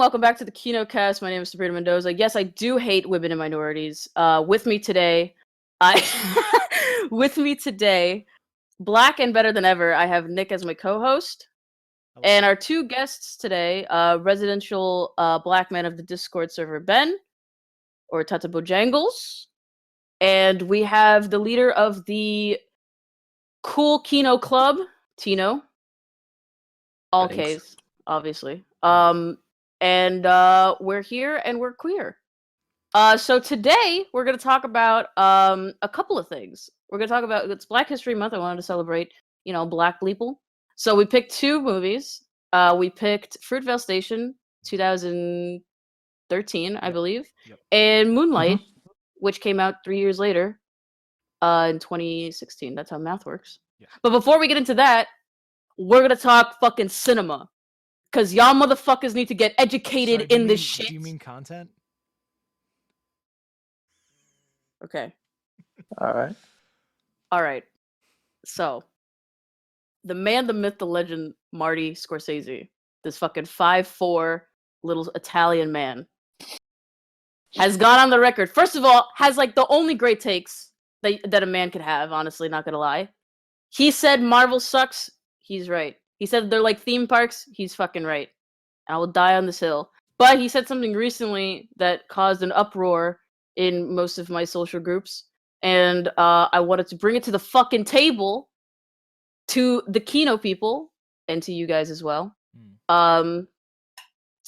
welcome back to the Kinocast. My name is Sabrina Mendoza. Yes, I do hate women and minorities. With me today, with me today, black and better than ever, I have Nick as my co-host. Hello. And our two guests today, residential black man of the Discord server, Ben, or Tata Bojangles. And we have the leader of the Cool Kino Club, Tino. All Thanks. Ks, obviously. And we're here and we're queer. So today we're going to talk about a couple of things. We're going to talk about, it's Black History Month. I wanted to celebrate, black people. So we picked two movies. We picked Fruitvale Station, 2013, I believe, and Moonlight, which came out 3 years later, in 2016. That's how math works. Yeah. But before we get into that, we're going to talk fucking cinema. Because y'all motherfuckers need to get educated in this shit. Do you mean content? Okay. All right. So, the man, the myth, the legend, Marty Scorsese, this fucking 5'4" little Italian man, has gone on the record. First of all, has like the only great takes that a man could have, honestly, not gonna lie. He said Marvel sucks. He's right. He said they're like theme parks. He's fucking right. I will die on this hill. But he said something recently that caused an uproar in most of my social groups. And I wanted to bring it to the fucking table to the Kino people and to you guys as well. So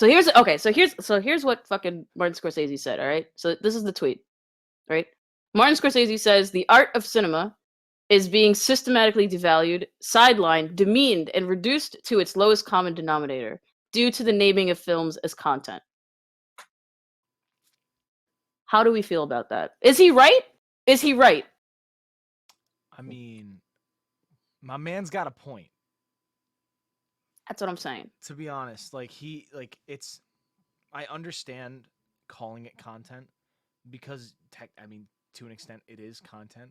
here's what fucking Martin Scorsese said, all right? So this is the tweet, right? Martin Scorsese says the art of cinema is being systematically devalued, sidelined, demeaned, and reduced to its lowest common denominator due to the naming of films as content. How do we feel about that? Is he right? Is he right? I mean, my man's got a point. That's what I'm saying. To be honest, I understand calling it content because to an extent it is content.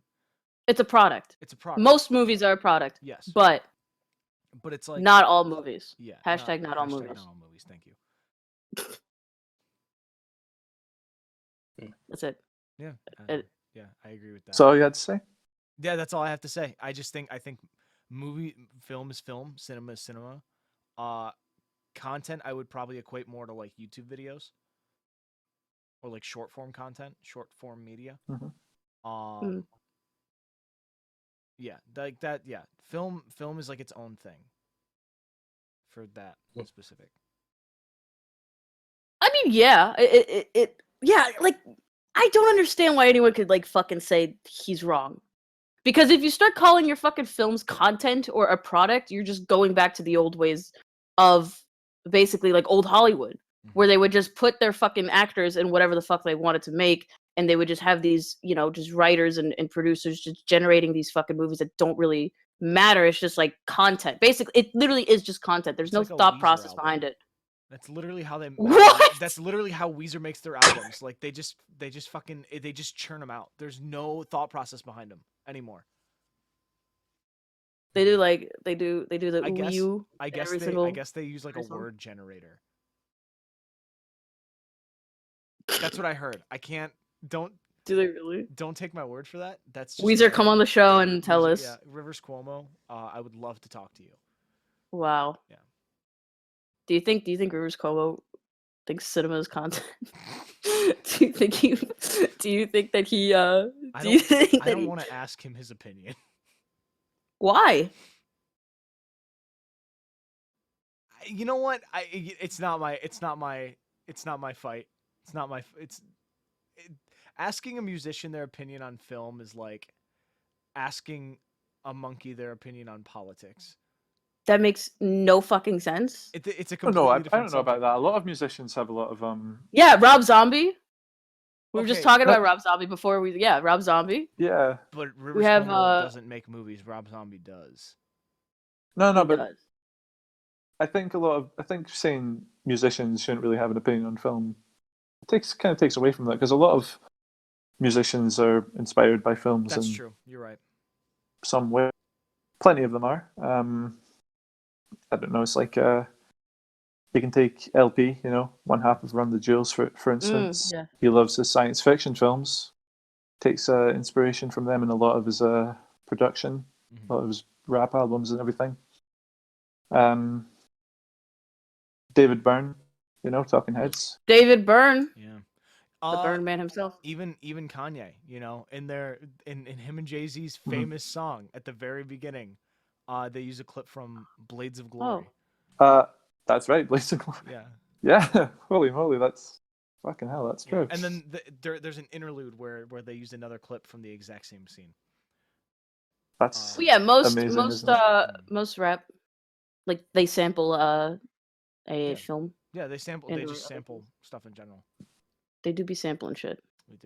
It's a product. It's a product. Most movies are a product. Yes. But it's like not all movies. Yeah. Hashtag not all movies. Not all movies. Thank you. That's it. Yeah. Yeah, I agree with that. So all you had to say? Yeah, that's all I have to say. I think film is film, cinema is cinema. Content I would probably equate more to like YouTube videos or like short form content, short form media. Yeah, like that. Yeah, film is like its own thing. For that specific. I mean, yeah, yeah, like I don't understand why anyone could like fucking say he's wrong. Because if you start calling your fucking films content or a product, you're just going back to the old ways of basically like old Hollywood, where they would just put their fucking actors in whatever the fuck they wanted to make, and they would just have these, just writers and producers just generating these fucking movies that don't really matter. It's just like content. Basically, it literally is just content. There's no thought process behind it. That's literally how they. What? That's literally how Weezer makes their albums. Like they just churn them out. There's no thought process behind them anymore. They do the Hluyo. I guess they use like a word generator. That's what I heard. I can't. Don't. Do they really? Don't take my word for that. That's just Weezer. Come on the show and tell us. Yeah, Rivers Cuomo. I would love to talk to you. Wow. Yeah. Do you think Rivers Cuomo thinks cinema is content? Do you think that he I don't want to ask him his opinion. Why? You know what? It's not my fight. Asking a musician their opinion on film is like asking a monkey their opinion on politics. That makes no fucking sense. It's a completely different I don't know about subject. that. A lot of musicians have a lot of Yeah, Rob Zombie. We were just talking about Rob Zombie before we. Yeah, Rob Zombie. Yeah. But Rivers Cuomo doesn't make movies. Rob Zombie does. No, but I think saying musicians shouldn't really have an opinion on film kind of takes away from that, because a lot of musicians are inspired by films. That's true. You're right. Some way, plenty of them are. I don't know. It's like You can take LP, one half of Run the Jewels, for instance. Yeah. He loves his science fiction films, takes inspiration from them in a lot of his production, a lot of his rap albums and everything. David Byrne, Talking Heads. David Byrne, Yeah. the Byrne man himself. Even Kanye, in him and Jay-Z's famous song at the very beginning, they use a clip from Blades of Glory. That's right, Blades of Glory. Yeah. Yeah, holy moly, that's fucking hell, that's true. And then there's an interlude where they used another clip from the exact same scene. That's most amazing, most rap, like they sample a film. Yeah, they just sample stuff in general. They do be sampling shit.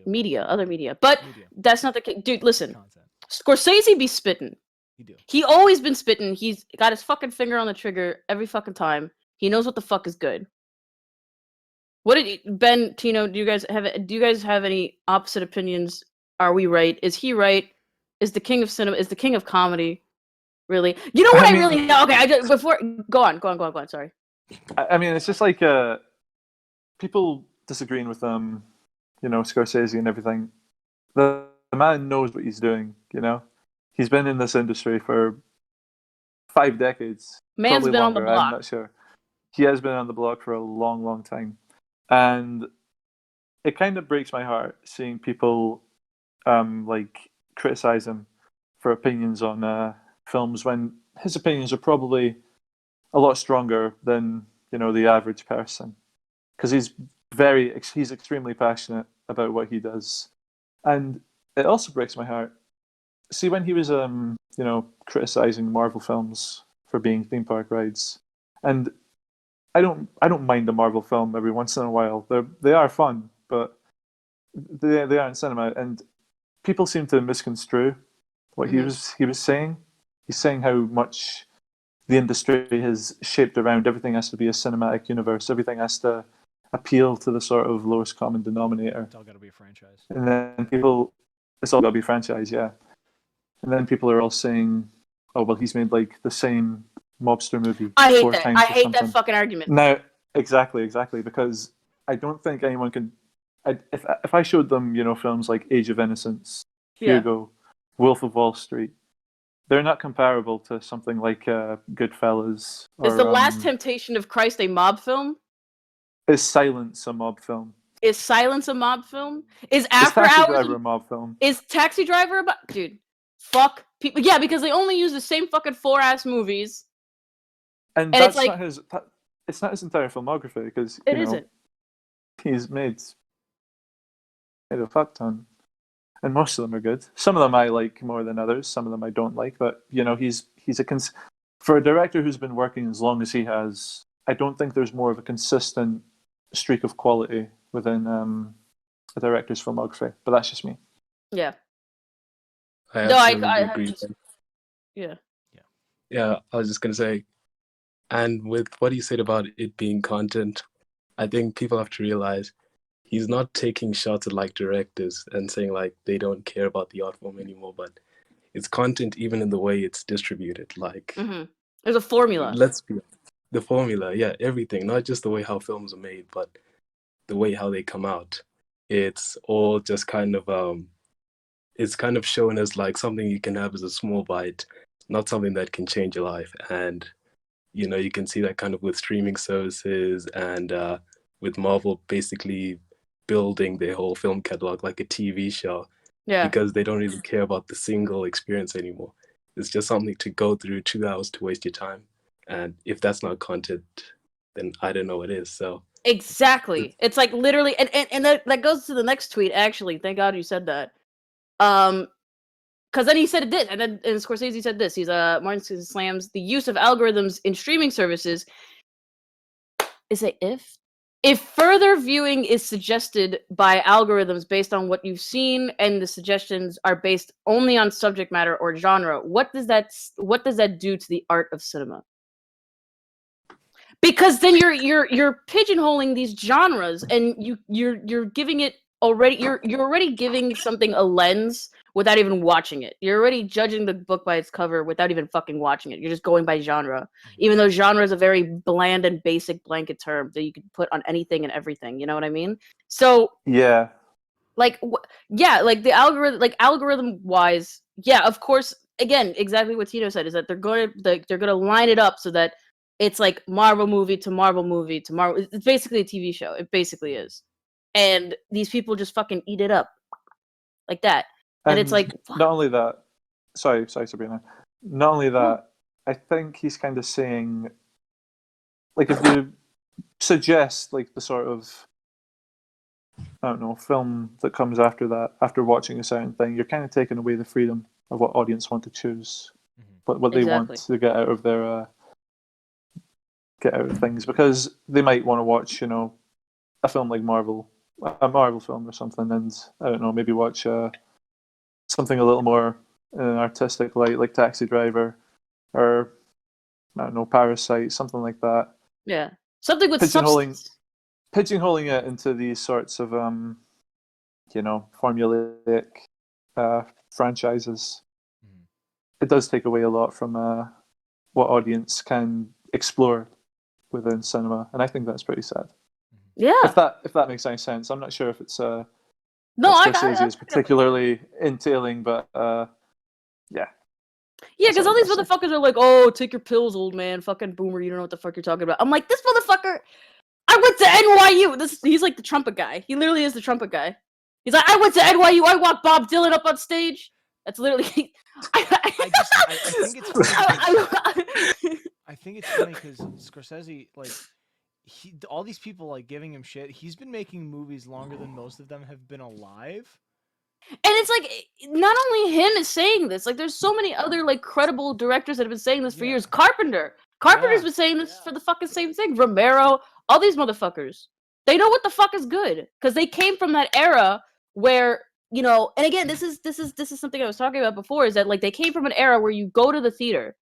We do. Other media. But that's not the case. Dude, listen. Content. Scorsese be spitting. He always been spitting. He's got his fucking finger on the trigger every fucking time. He knows what the fuck is good. What did Ben, Tino, do you guys have any opposite opinions? Are we right? Is he right? Is the king of cinema, is the king of comedy really? You know what go on, sorry. I mean, it's just like people disagreeing with Scorsese and everything. The man knows what he's doing, He's been in this industry for 5 decades. Man's been longer, on the block. I'm not sure. He has been on the block for a long, long time. And it kind of breaks my heart seeing people criticize him for opinions on films when his opinions are probably a lot stronger than the average person, because he's extremely passionate about what he does. And it also breaks my heart. See, when he was criticizing Marvel films for being theme park rides, and I don't mind a Marvel film every once in a while. They are fun, but they aren't cinema, and people seem to misconstrue what he was saying. He's saying how much the industry has shaped around everything has to be a cinematic universe. Everything has to appeal to the sort of lowest common denominator. It's all got to be a franchise. And then it's all got to be franchise, yeah. And then people are all saying, "Oh, well, he's made like the same mobster movie 4 times." I hate that fucking argument. Now, exactly, because I don't think anyone can. If I showed them, films like Age of Innocence, Hugo, Wolf of Wall Street, they're not comparable to something like Goodfellas. Is The Last Temptation of Christ a mob film? Is Silence a mob film? Is Silence a mob film? Is After Taxi Hours Driver a mob film? Is Taxi Driver dude? Fuck people. Yeah, because they only use the same fucking 4-ass movies. And that's not his. It's not his entire filmography, because it isn't. He's made a fuck ton, and most of them are good. Some of them I like more than others. Some of them I don't like. But he's for a director who's been working as long as he has. I don't think there's more of a consistent streak of quality within a director's filmography. But that's just me. Yeah. I agree. Yeah, I was just gonna say, and with what he said about it being content, I think people have to realize he's not taking shots at like directors and saying like they don't care about the art form anymore, but it's content even in the way it's distributed. Like there's a formula. Let's be the formula, yeah, everything, not just the way how films are made, but the way how they come out. It's all just kind of it's kind of shown as like something you can have as a small bite, not something that can change your life. And you can see that kind of with streaming services and with Marvel basically building their whole film catalog like a TV show. Yeah. Because they don't really care about the single experience anymore. It's just something to go through 2 hours to waste your time. And if that's not content, then I don't know what is. So exactly. It's like literally, and that goes to the next tweet, actually. Thank God you said that. Because then he said this, and Scorsese said this. Martin Scorsese slams the use of algorithms in streaming services. Is it if further viewing is suggested by algorithms based on what you've seen, and the suggestions are based only on subject matter or genre, what does that do to the art of cinema? Because then you're pigeonholing these genres, and you're giving it already. You're already giving something a lens without even watching it. You're already judging the book by its cover without even fucking watching it. You're just going by genre, even though genre is a very bland and basic blanket term that you could put on anything and everything. You know what I mean? So Yeah. like, yeah, like the algorithm, like algorithm wise, yeah, of course. Again, exactly what Tino said is that they're gonna line it up so that it's like Marvel movie to Marvel movie to Marvel. It's basically a TV show. It basically is, and these people just fucking eat it up like that. And it's like, not only that, sorry, Sabrina. Not only No. that, I think he's kind of saying, like, if you suggest like the sort of, I don't know, film that comes after that, after watching a certain thing, you're kind of taking away the freedom of what audience want to choose, what they want Exactly. to get out of their things, because they might want to watch, you know, a film like a Marvel film or something, and I don't know, maybe watch something a little more artistic, like Taxi Driver, or I don't know, Parasite, something like that. Yeah, something with Pigeonholing substance. pigeonholing it into these sorts of you know, formulaic franchises, it does take away a lot from what audience can explore within cinema, and I think that's pretty sad. Yeah. If that makes any sense, I'm not sure if it's No, what I Scorsese is particularly entailing, but yeah. Yeah, That's because all all I these gotta say. motherfuckers are like, "Oh, take your pills, old man, fucking boomer. You don't know what the fuck you're talking about." I'm like, this motherfucker. I went to NYU. He's like the trumpet guy. He literally is the trumpet guy. He's like, I went to NYU. I walked Bob Dylan up on stage. That's literally. I think it's funny. I think it's funny because Scorsese, like, all these people like giving him shit. He's been making movies longer than most of them have been alive. And it's like, not only him is saying this. Like, there's so many other like credible directors that have been saying this for years. Carpenter's been saying this for the fucking same thing. Romero, all these motherfuckers. They know what the fuck is good because they came from that era where, you know. And again, this is something I was talking about before. Is that like they came from an era where you go to the theater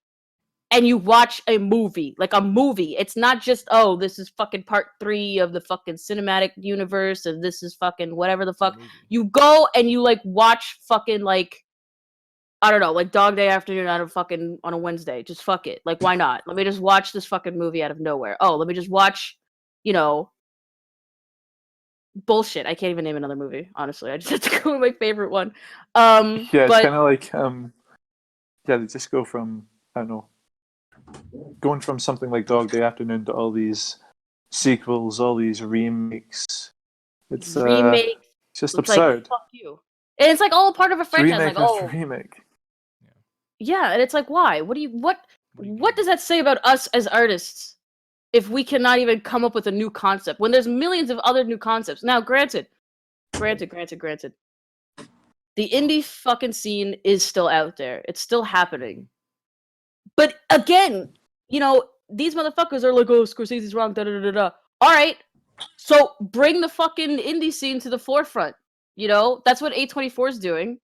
and you watch a movie, like a movie. It's not just, oh, this is fucking part 3 of the fucking cinematic universe, and this is fucking whatever the fuck. You go and you like watch fucking like, I don't know, like Dog Day Afternoon on a Wednesday. Just fuck it. Like, why not? Let me just watch this fucking movie out of nowhere. Oh, let me just watch, you know, bullshit. I can't even name another movie, honestly. I just have to go with my favorite one. Yeah, it's but kind of like yeah, they just go from, I don't know, going from something like Dog Day Afternoon to all these sequels, all these remakes. It's remakes. just It's like, absurd. fuck you. And it's like all part of a It's franchise. remake Like, after oh, remake. yeah, and it's like, why? What does that say about us as artists if we cannot even come up with a new concept when there's millions of other new concepts? Now, granted. The indie fucking scene is still out there. It's still happening. But again, you know, these motherfuckers are like, oh, Scorsese's wrong, da da da da. Alright. So bring the fucking indie scene to the forefront. You know? That's what A24 is doing.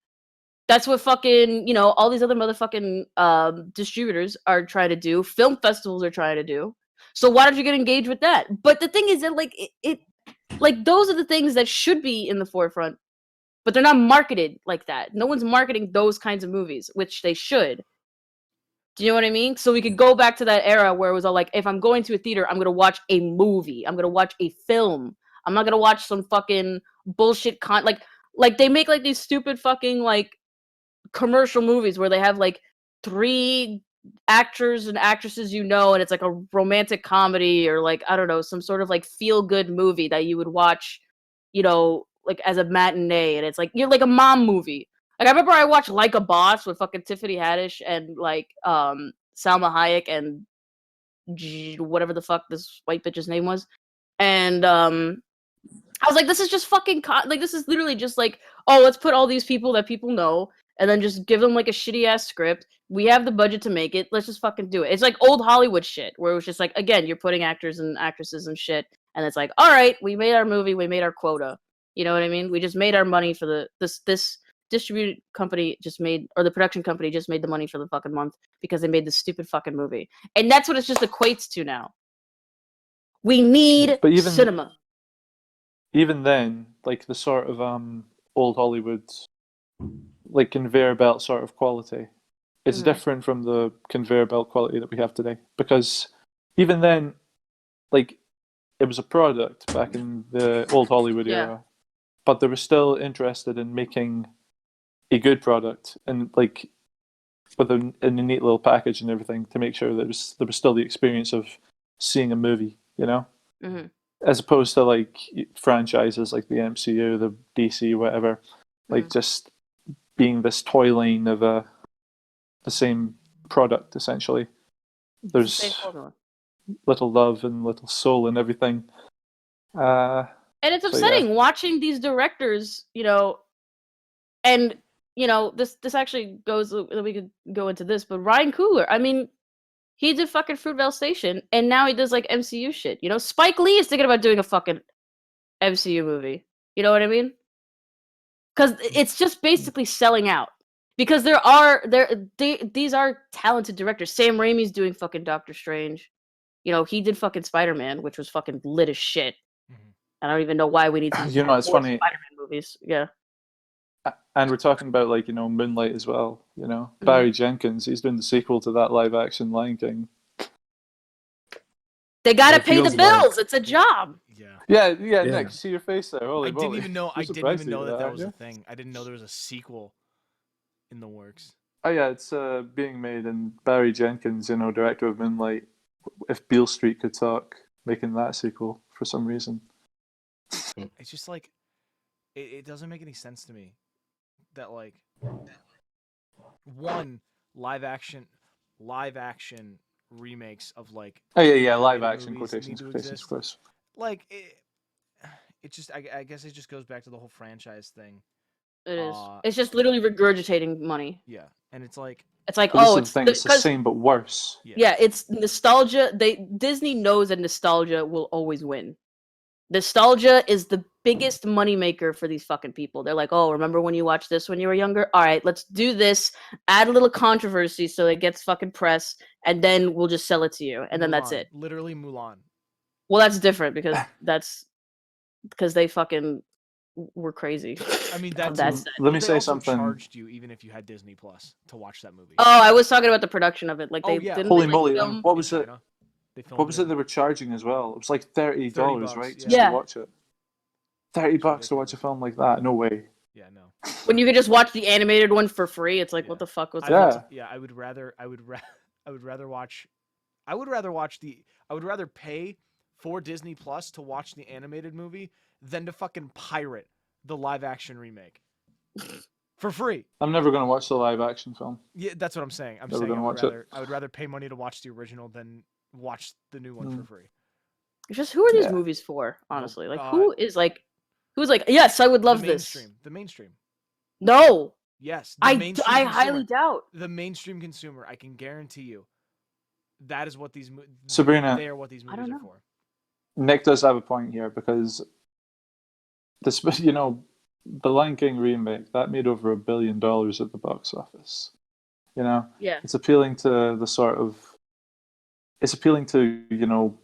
That's what fucking, you know, all these other motherfucking distributors are trying to do. Film festivals are trying to do. So why don't you get engaged with that? But the thing is that, like, it like, those are the things that should be in the forefront, but they're not marketed like that. No one's marketing those kinds of movies, which they should. Do you know what I mean? So we could go back to that era where it was all like, if I'm going to a theater, I'm gonna watch a movie. I'm gonna watch a film. I'm not gonna watch some fucking bullshit like they make like these stupid fucking like commercial movies where they have like 3 actors and actresses, you know, and it's like a romantic comedy or like, I don't know, some sort of like feel good movie that you would watch, you know, like as a matinee, and it's like you're like a mom movie. Like, I remember I watched Like a Boss with fucking Tiffany Haddish and like Salma Hayek and whatever the fuck this white bitch's name was. And I was like, this is just fucking like, this is literally just like, oh, let's put all these people that people know and then just give them like a shitty ass script. We have the budget to make it. Let's just fucking do it. It's like old Hollywood shit where it was just like, again, you're putting actors and actresses and shit, and it's like, all right, we made our movie, we made our quota. You know what I mean? We just made our money for this distribute company just made, or the production company just made the money for the fucking month because they made this stupid fucking movie. And that's what it just equates to now. We need But even cinema. even then, like the sort of old Hollywood like conveyor belt sort of quality. It's Mhm. different from the conveyor belt quality that we have today, because even then, like, it was a product back in the old Hollywood Yeah. era, but they were still interested in making a good product and like with in a neat little package and everything to make sure that there was still the experience of seeing a movie, you know, hmm as opposed to like franchises like the MCU, the DC, whatever, like Mhm. just being this toy line of the same product essentially. It's the same There's formula. little love and little soul and everything. And it's So, upsetting watching these directors, and this actually goes. We could go into this, but Ryan Coogler. I mean, he did fucking Fruitvale Station, and now he does like MCU shit. Spike Lee is thinking about doing a fucking MCU movie. You know what I mean? Because it's just basically selling out. Because these are talented directors. Sam Raimi's doing fucking Doctor Strange. He did fucking Spider-Man, which was fucking lit as shit. Mhm. I don't even know why we need to You know, have it's more funny. Spider-Man movies. Yeah. And we're talking about like Moonlight as well. Mhm. Barry Jenkins, he's doing the sequel to that live action Lion King. They gotta It pay the feels like- bills. It's a job. Yeah. Yeah, Yeah. Nick, see your face there. Holy I moly. didn't even know. You're I didn't surprised even know that aren't was a you? thing. I didn't know there was a sequel in the works. Oh yeah, it's being made, and Barry Jenkins, director of Moonlight. If Beale Street could talk, making that sequel for some reason. It's just like it doesn't make any sense to me that like one live action remakes of like Oh yeah, live animated action movies quotations, need to quotations, exist. of course. Like it just I guess it just goes back to the whole franchise thing. It is. It's just literally regurgitating money. Yeah, and it's like It's like, But this oh, is the thing; it's the because same but worse. yeah, it's nostalgia. Disney knows that nostalgia will always win. Nostalgia is the biggest moneymaker for these fucking people. They're like, oh, remember when you watched this when you were younger? All right, let's do this. Add a little controversy so it gets fucking press, and then we'll just sell it to you, and then that's Mulan, it. Literally Mulan. Well, that's different because they fucking were crazy. I mean, How that's that's Let but me they say also something. charged you even if you had Disney Plus to watch that movie. Oh, I was talking about the production of it. Like Oh, they yeah. didn't Holy they, moly! like, And film. what In was it? China. They filmed What was it in- they were charging as well? It was like $30, right? Just yeah. to watch it. $30 to watch a film like that? No way. Yeah, no. When you could just watch the animated one for free, it's like, Yeah. what the fuck was I that? would- yeah, I would rather pay for Disney Plus to watch the animated movie than to fucking pirate the live action remake for free. I'm never going to watch the live action film. Yeah, that's what I'm saying. I'm Never saying gonna watch it. I would rather pay money to watch the original than watch the new one for free. It's just who are these Yeah. movies for? Honestly, like who's like, yes, I would love the this. mainstream. The mainstream. No, Yes, I mainstream highly consumer. doubt. The mainstream consumer. I can guarantee you, that is what these Sabrina. They are what these I don't movies are know. for. Nick does have a point here because this, the Lion King remake that made over $1 billion at the box office. Yeah, It's appealing to it's appealing to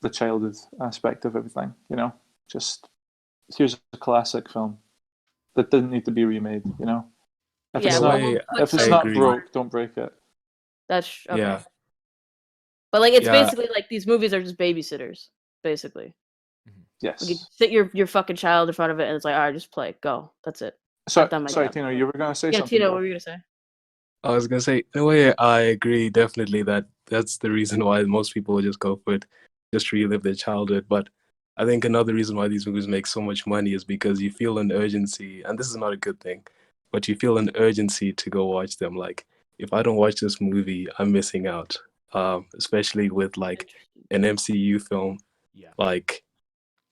the childhood aspect of everything. Just here's a classic film that didn't need to be remade. If yeah. it's In a not way, if it's I not agree. broke, don't break it. that's okay. Yeah. But like, it's Yeah. basically like these movies are just babysitters. Basically, like you Yes. sit your fucking child in front of it, and it's like, all right, just play, go. That's it. Sorry, done my sorry, job. Tino, you were going to say Yeah, something. Tino, there. what were you gonna say? I was gonna say, in a way, I agree definitely that that's the reason why most people would just go for it, just to relive their childhood. But I think another reason why these movies make so much money is because you feel an urgency, and this is not a good thing, but you feel an urgency to go watch them. Like, if I don't watch this movie, I'm missing out. Especially with like an MCU film, Yeah. like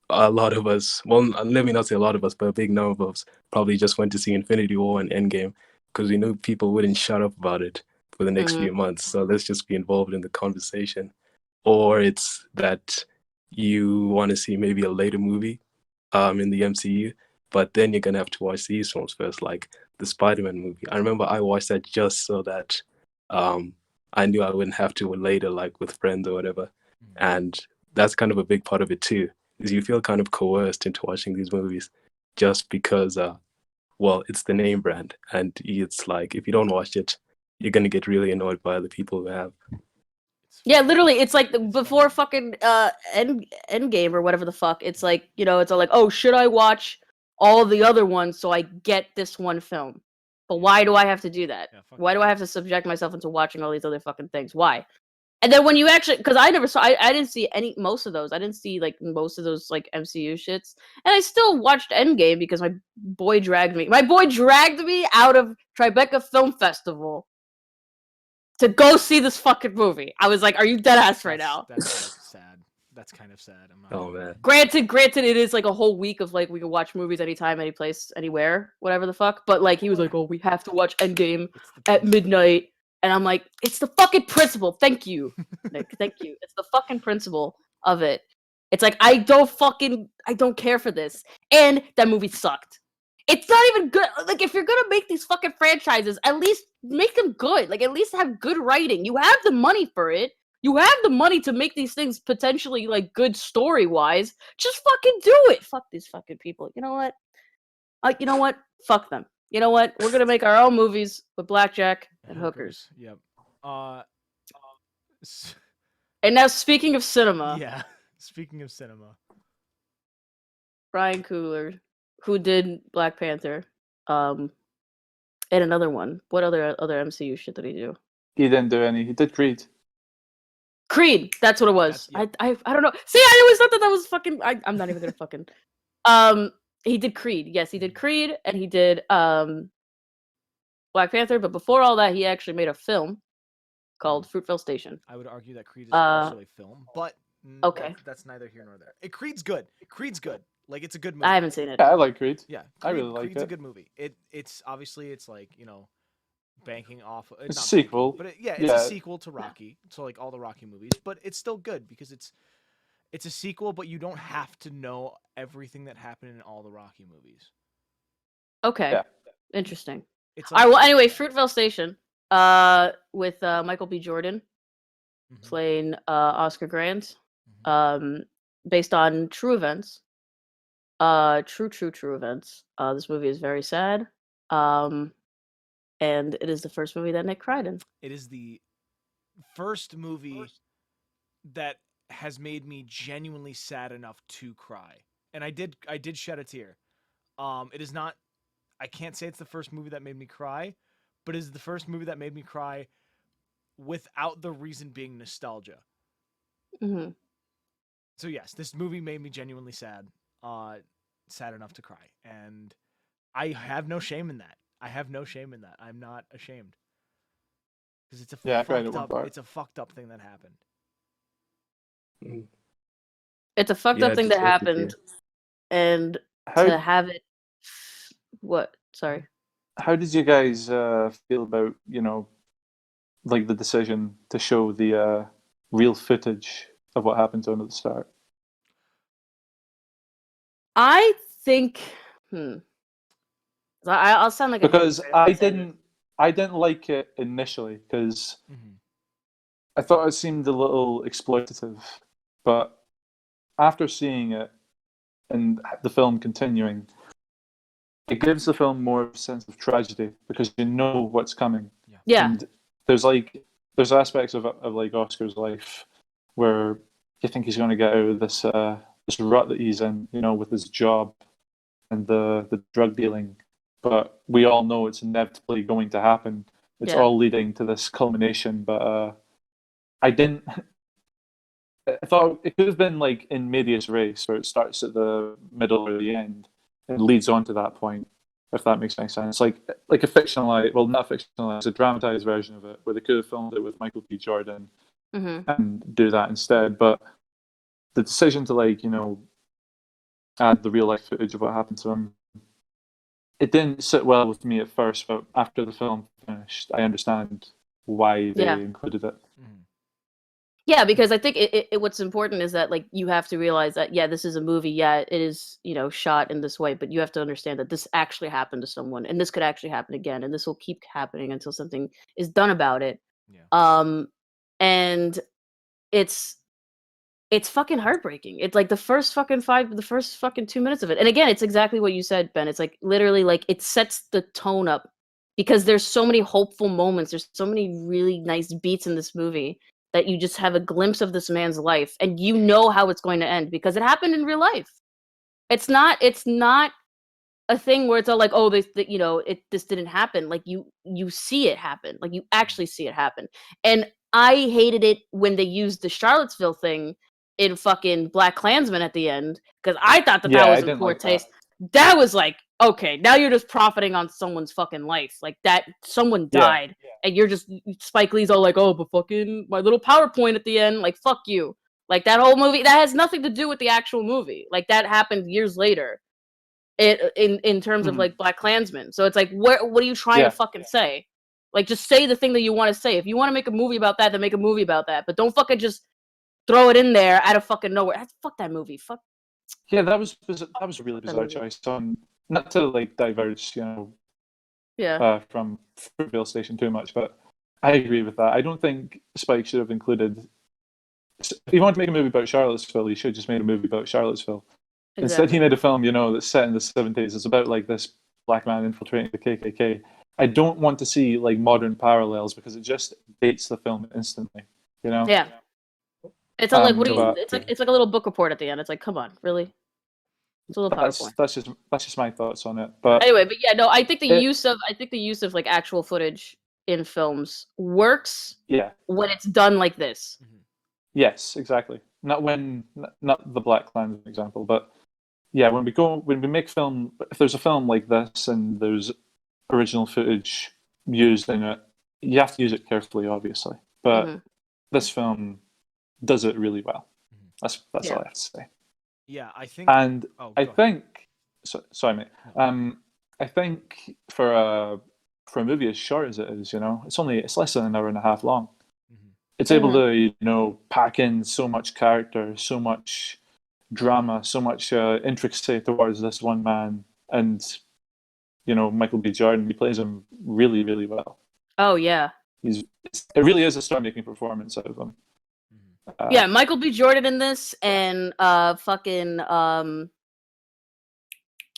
a lot of us, well, let me not say a lot of us, but a big number of us probably just went to see Infinity War and Endgame because we knew people wouldn't shut up about it for the next few months. So let's just be involved in the conversation. Or it's that you want to see maybe a later movie in the MCU, but then you're going to have to watch these films first, like the Spider-Man movie. I remember I watched that just so that I knew I wouldn't have to later, like with friends or whatever. And that's kind of a big part of it too, is you feel kind of coerced into watching these movies just because well, it's the name brand, and it's like if you don't watch it, you're gonna get really annoyed by the people who have. Yeah, literally, it's like It's before fun. fucking Endgame or whatever the fuck. It's like, you know, it's all like, oh, should I watch all the other ones so I get this one film? But why do I have to do that? Yeah, fuck Why do that. I have to subject myself into watching all these other fucking things? Why? And then when you actually, because I never saw, I didn't see most of those. I didn't see like most of those like MCU shits. And I still watched Endgame because my boy dragged me. My boy dragged me out of Tribeca Film Festival to go see this fucking movie. I was like, are you dead ass right now? That's like sad. That's kind of sad. I'm not Oh gonna lie. man. Granted, it is like a whole week of like we can watch movies anytime, any place, anywhere, whatever the fuck. But like he was like, oh, we have to watch Endgame It's the at principle. midnight. And I'm like, it's the fucking principle. Thank you, Nick. Thank you. It's the fucking principle of it. It's like I don't care for this. And that movie sucked. It's not even good. Like if you're gonna make these fucking franchises, at least make them good. Like at least have good writing. You have the money for it. You have the money to make these things potentially like good story wise. Just fucking do it. Fuck these fucking people. You know what? You know what? Fuck them. You know what? We're gonna make our own movies with blackjack and hookers. Yep. S- And now, speaking of cinema, yeah. Speaking of cinema, Ryan Coogler, who did Black Panther, and another one. What other MCU shit did he do? He didn't do any. He did Creed. Creed. That's what it was. Yep. I don't know. See, I always thought that was fucking. I'm not even gonna fucking. He did Creed. Yes, he did Creed, and he did Black Panther. But before all that, he actually made a film called Fruitvale Station. I would argue that Creed is also a film, but Okay. that's neither here nor there. Creed's good. Creed's good. Like it's a good movie. I haven't seen it. Yeah, I like Creed. Yeah, I really like Creed's it. a good movie. It's obviously it's like banking off. It's a not sequel. banking, but it's Yeah. a sequel to Rocky. So like all the Rocky movies, but it's still good because it's a sequel, but you don't have to know everything that happened in all the Rocky movies. Okay. Yeah. Interesting. It's All right. Well, anyway, Fruitvale Station. With Michael B. Jordan Mhm. playing Oscar Grant. Based on true events. True events. This movie is very sad. And it is the first movie that Nick cried in. It is the first movie that has made me genuinely sad enough to cry, and I did shed a tear. It is not. I can't say it's the first movie that made me cry, but it is the first movie that made me cry without the reason being nostalgia. Mm-hmm. So yes, this movie made me genuinely sad. Sad enough to cry, and I have no shame in that. I'm not ashamed because it's a Yeah, I cried at fucked one up. part. It's a fucked up thing that happened. Mm. It's a fucked Yeah, up thing just that like it, happened, and How to have it. What? Sorry. how did you guys feel about like the decision to show the real footage of what happened to him at the start? I think. I'll sound like Because a hypocrite. I didn't like it initially because Mm-hmm. I thought it seemed a little exploitative, but after seeing it and the film continuing, it gives the film more of a sense of tragedy because you know what's coming. Yeah. And there's aspects of like Oscar's life where you think he's going to get out of this rut that he's in, with his job and the drug dealing. But we all know it's inevitably going to happen. It's Yeah. all leading to this culmination. But I didn't. I thought it could have been like in medias res, where it starts at the middle or the end and leads on to that point. If that makes any sense, like a fictionalized, well, not fictionalized, a dramatized version of it, where they could have filmed it with Michael B. Jordan and do that instead. But the decision to add the real life footage of what happened to him, it didn't sit well with me at first, but after the film finished, I understand why they included it. Mm-hmm. Yeah, because I think what's important is that like you have to realize that this is a movie. Yeah, it is shot in this way, but you have to understand that this actually happened to someone, and this could actually happen again, and this will keep happening until something is done about it. Yeah. And it's it's fucking heartbreaking. It's like the first fucking 2 minutes of it. And again, it's exactly what you said, Ben. It's like literally like it sets the tone up because there's so many hopeful moments. There's so many really nice beats in this movie that you just have a glimpse of this man's life and you know how it's going to end because it happened in real life. It's not a thing where it's all like, oh, this didn't happen. Like you see it happen. Like you actually see it happen. And I hated it when they used the Charlottesville thing in fucking Black Klansman at the end because I thought that was in poor taste. That was like, okay, now you're just profiting on someone's fucking life. Like that someone died and you're just Spike Lee's all like, oh, but fucking my little PowerPoint at the end, like fuck you. Like that whole movie that has nothing to do with the actual movie. Like that happened years later. In terms of like Black Klansman. So it's like what are you trying to fucking say? Like just say the thing that you want to say. If you want to make a movie about that, then make a movie about that. But don't fucking just throw it in there out of fucking nowhere. Fuck that movie. Fuck. Yeah, that was a really bizarre choice. Not to like diverge, from Fruitvale Station too much, but I agree with that. I don't think Spike should have included. If you want to make a movie about Charlottesville, you should have just made a movie about Charlottesville. Exactly. Instead, he made a film, that's set in the 70s. It's about like this black man infiltrating the KKK. I don't want to see like modern parallels because it just dates the film instantly. Yeah. It's all like, what do you? It's like a little book report at the end. It's like, come on, really? It's a little PowerPoint. That's just my thoughts on it. But anyway, I think the use of like actual footage in films works. Yeah. When it's done like this. Yes, exactly. Not the Black Klansman example, but yeah, when we make film, if there's a film like this and there's original footage used in it, you have to use it carefully, obviously. But this film does it really well. That's all I have to say. Yeah, I think. And I think, sorry, mate. I think for a movie as short as it is, it's less than an hour and a half long. It's able to, pack in so much character, so much drama, so much intricacy towards this one man, and Michael B. Jordan. He plays him really, really well. Oh yeah, it really is a star-making performance out of him. Yeah, Michael B. Jordan in this, and fucking oh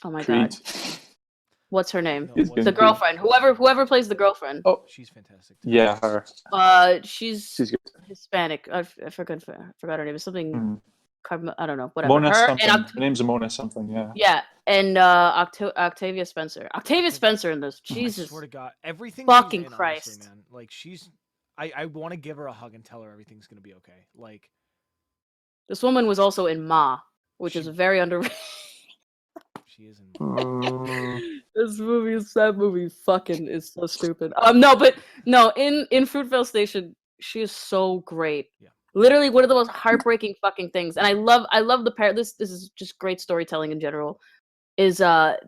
my Creed. God, what's her name? No, the girlfriend. Whoever plays the girlfriend. Oh, she's fantastic too. Yeah, her. She's good. Hispanic. I forgot her name. It's something. I don't know. Whatever. Mona her something. And her name's Mona something. Yeah. Yeah, and Octavia Spencer. Octavia Spencer in this. Jesus. I swear to God, everything. Fucking in, Christ, honestly, man. Like she's. I want to give her a hug and tell her everything's gonna be okay. Like. This woman was also in Ma, which is a very underrated. She is in. That movie fucking is so stupid. No, in Fruitvale Station, she is so great. Yeah. Literally one of the most heartbreaking fucking things. And I love the pair. This is just great storytelling in general. Is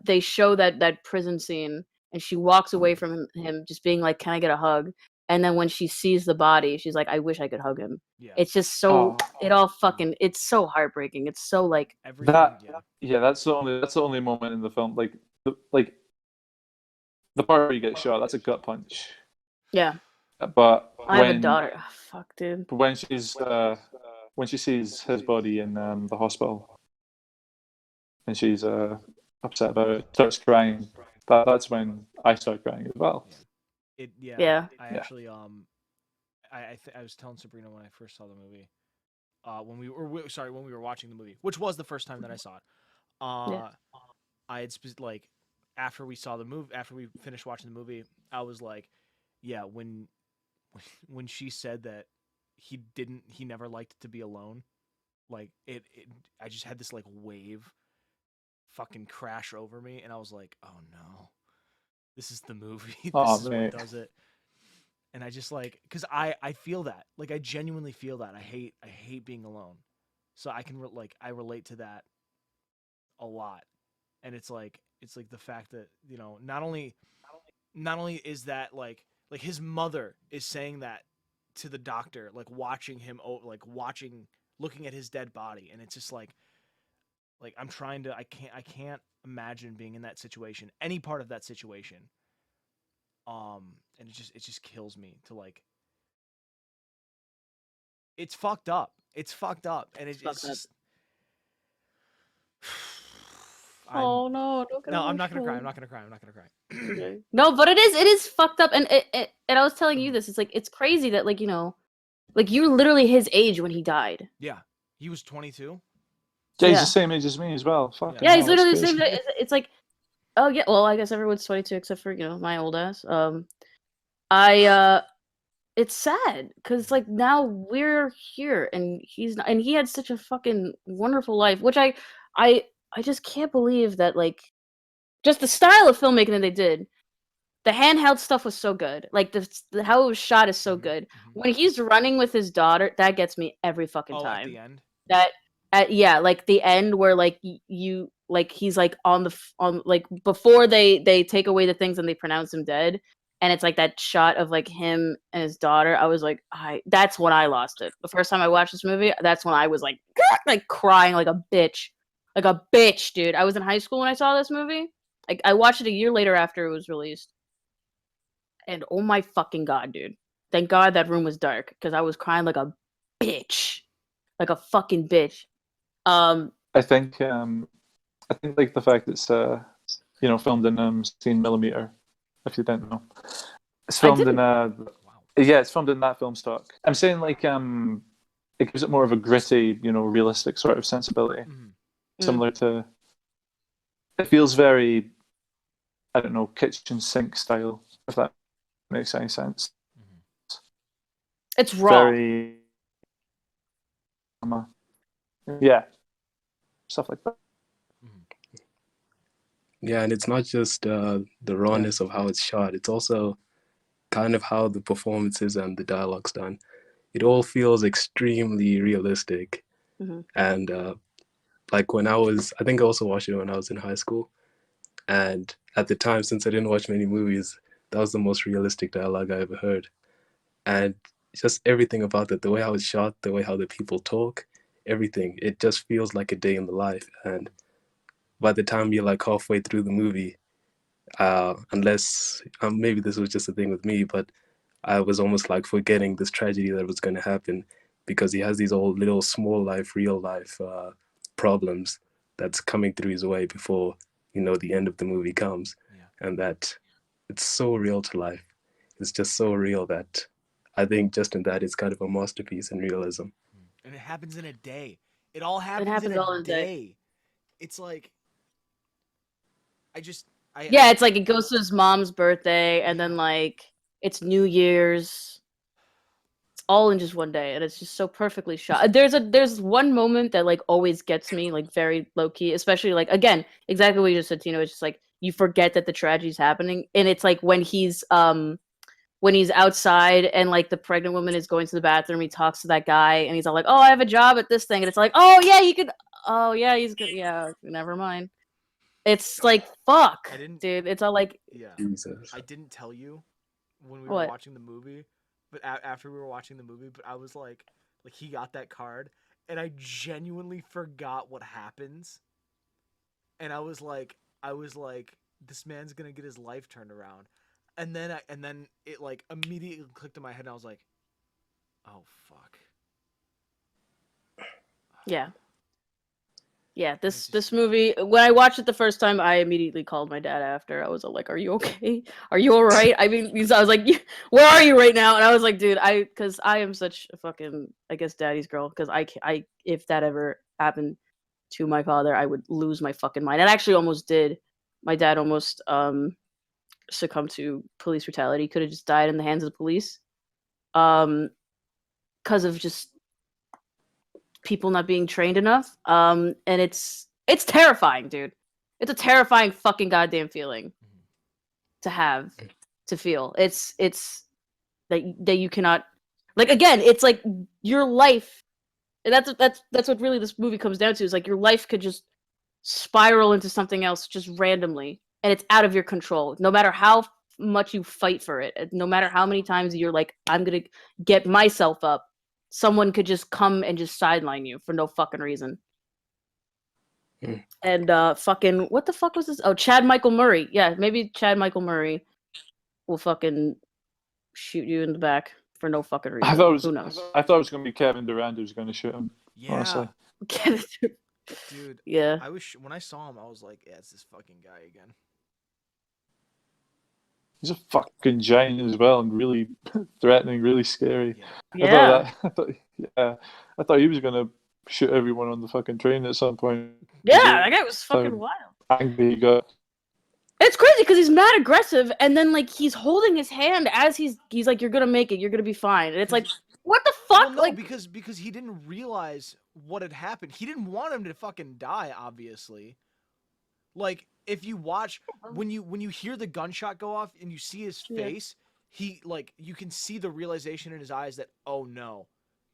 they show that prison scene and she walks away from him just being like, "Can I get a hug?" And then when she sees the body, she's like, "I wish I could hug him." Yeah. It's just so it's so heartbreaking. It's so like everything. That's the only moment in the film like the part where you get shot. That's a gut punch. Yeah. But I have a daughter. Oh, fuck, dude. When she sees his body in the hospital, and she's upset about it, starts crying. That's when I start crying as well. I actually I was telling Sabrina when I first saw the movie, when we were watching the movie, which was the first time that I saw it. I had like after we finished watching the movie, I was like, yeah, when she said that he never liked to be alone, like I just had this like wave fucking crash over me, and I was like, oh no, this is the movie. This is what does it. And I just like, because I feel that, like I genuinely feel that I hate being alone, so I can I relate to that a lot. And it's like the fact that not only is that like his mother is saying that to the doctor, like watching him, looking at his dead body, and it's just like I'm trying to, I can't imagine being in that situation, any part of that situation. And it just kills me to like, it's fucked up. It's fucked up, and It's it's fucked up. just. Oh no! Don't get No, I'm not gonna cry. emotional. I'm not gonna cry. I'm not gonna cry. Okay. No, but it is fucked up, and and I was telling you this. It's like it's crazy that like like you're literally his age when he died. Yeah, he was 22. Yeah, he's Yeah. the same age as me as well. Fucking Yeah, hell, he's that's literally the same. crazy. It's like, oh yeah. Well, I guess everyone's 22 except for my old ass. I it's sad because like now we're here and he's not, and he had such a fucking wonderful life, which I just can't believe that like just the style of filmmaking that they did. The handheld stuff was so good. Like the how it was shot is so good. When he's running with his daughter, that gets me every fucking Oh, at time. the end. That yeah, like the end where like you like he's like on like before they take away the things and they pronounce him dead, and it's like that shot of like him and his daughter. I was like, that's when I lost it. The first time I watched this movie, that's when I was like like crying like a bitch, dude. I was in high school when I saw this movie. Like I watched it a year later after it was released. And oh my fucking god, dude. Thank God that room was dark because I was crying like a bitch. Like a fucking bitch. I think like the fact it's filmed in 16mm. If you didn't know, it's I filmed in didn't. yeah, it's filmed in that film stock. I'm saying like it gives it more of a gritty, realistic sort of sensibility, similar to. It feels very, I don't know, kitchen sink style, if that makes any sense. It's raw. Very, yeah, stuff like that. Yeah, and it's not just the rawness of how it's shot. It's also kind of how the performances and the dialogue's done. It all feels extremely realistic. And like when I think I also watched it when I was in high school. And at the time, since I didn't watch many movies, that was the most realistic dialogue I ever heard. And just everything about it, the way how it's shot, the way how the people talk, everything, it just feels like a day in the life. And by the time you're like halfway through the movie, unless maybe this was just a thing with me, but I was almost like forgetting this tragedy that was going to happen because he has these old little small life, real life problems that's coming through his way before the end of the movie comes, and that it's so real to life. It's just so real that I think just in that it's kind of a masterpiece in realism. And it happens in a day. It all happens, happens in all a in a day. day. It's like yeah, it's like it goes to his mom's birthday and then like it's New Year's. It's all in just one day and it's just so perfectly shot. There's one moment that like always gets me like very low key, especially like again, exactly what you just said, Tino. It's just like you forget that the tragedy's happening and it's like when he's outside and like the pregnant woman is going to the bathroom, he talks to that guy and he's all like, "Oh, I have a job at this thing." And it's like, "Oh yeah, you could oh yeah, he's good. Yeah, never mind." It's like fuck, dude. It's all like Jesus. I didn't tell you when we were What? watching the movie, but after we were watching the movie, but I was like he got that card, and I genuinely forgot what happens, and I was like, this man's gonna get his life turned around, and then it like immediately clicked in my head, and I was like, oh fuck. Yeah. Yeah, this movie, when I watched it the first time, I immediately called my dad after. I was like, "Are you okay? Are you all right?" I mean, I was like, "Where are you right now?" And I was like, "Dude, because I am such a fucking, I guess, daddy's girl. Because I, if that ever happened to my father, I would lose my fucking mind. It actually almost did. My dad almost succumbed to police brutality. Could have just died in the hands of the police, because of just people not being trained enough. And it's terrifying, dude. It's a terrifying fucking goddamn feeling to have, to feel. It's that you cannot, like, again, it's like your life. And that's what really this movie comes down to, is like your life could just spiral into something else just randomly, and it's out of your control. No matter how much you fight for it, no matter how many times you're like, I'm gonna get myself up, someone could just come and just sideline you for no fucking reason. And fucking, what the fuck was this? Oh, Chad Michael Murray. Yeah, maybe Chad Michael Murray will fucking shoot you in the back. for no fucking reason. I thought it was. Who knows? I thought it was going to be Kevin Durant who was going to shoot him. Yeah, Honestly, dude. Yeah. I wish when I saw him, I was like, yeah, it's this fucking guy again. he's a fucking giant as well, and really threatening, really scary. Yeah. I thought he was going to shoot everyone on the fucking train at some point. Yeah, that guy was fucking How wild. angry he got. It's crazy because he's mad aggressive, and then like he's holding his hand as he's like, "You're gonna make it. You're gonna be fine." And it's like, what the fuck? Well, no, like because he didn't realize what had happened. He didn't want him to fucking die. Obviously, like if you watch when you hear the gunshot go off and you see his face, he like you can see the realization in his eyes that oh no,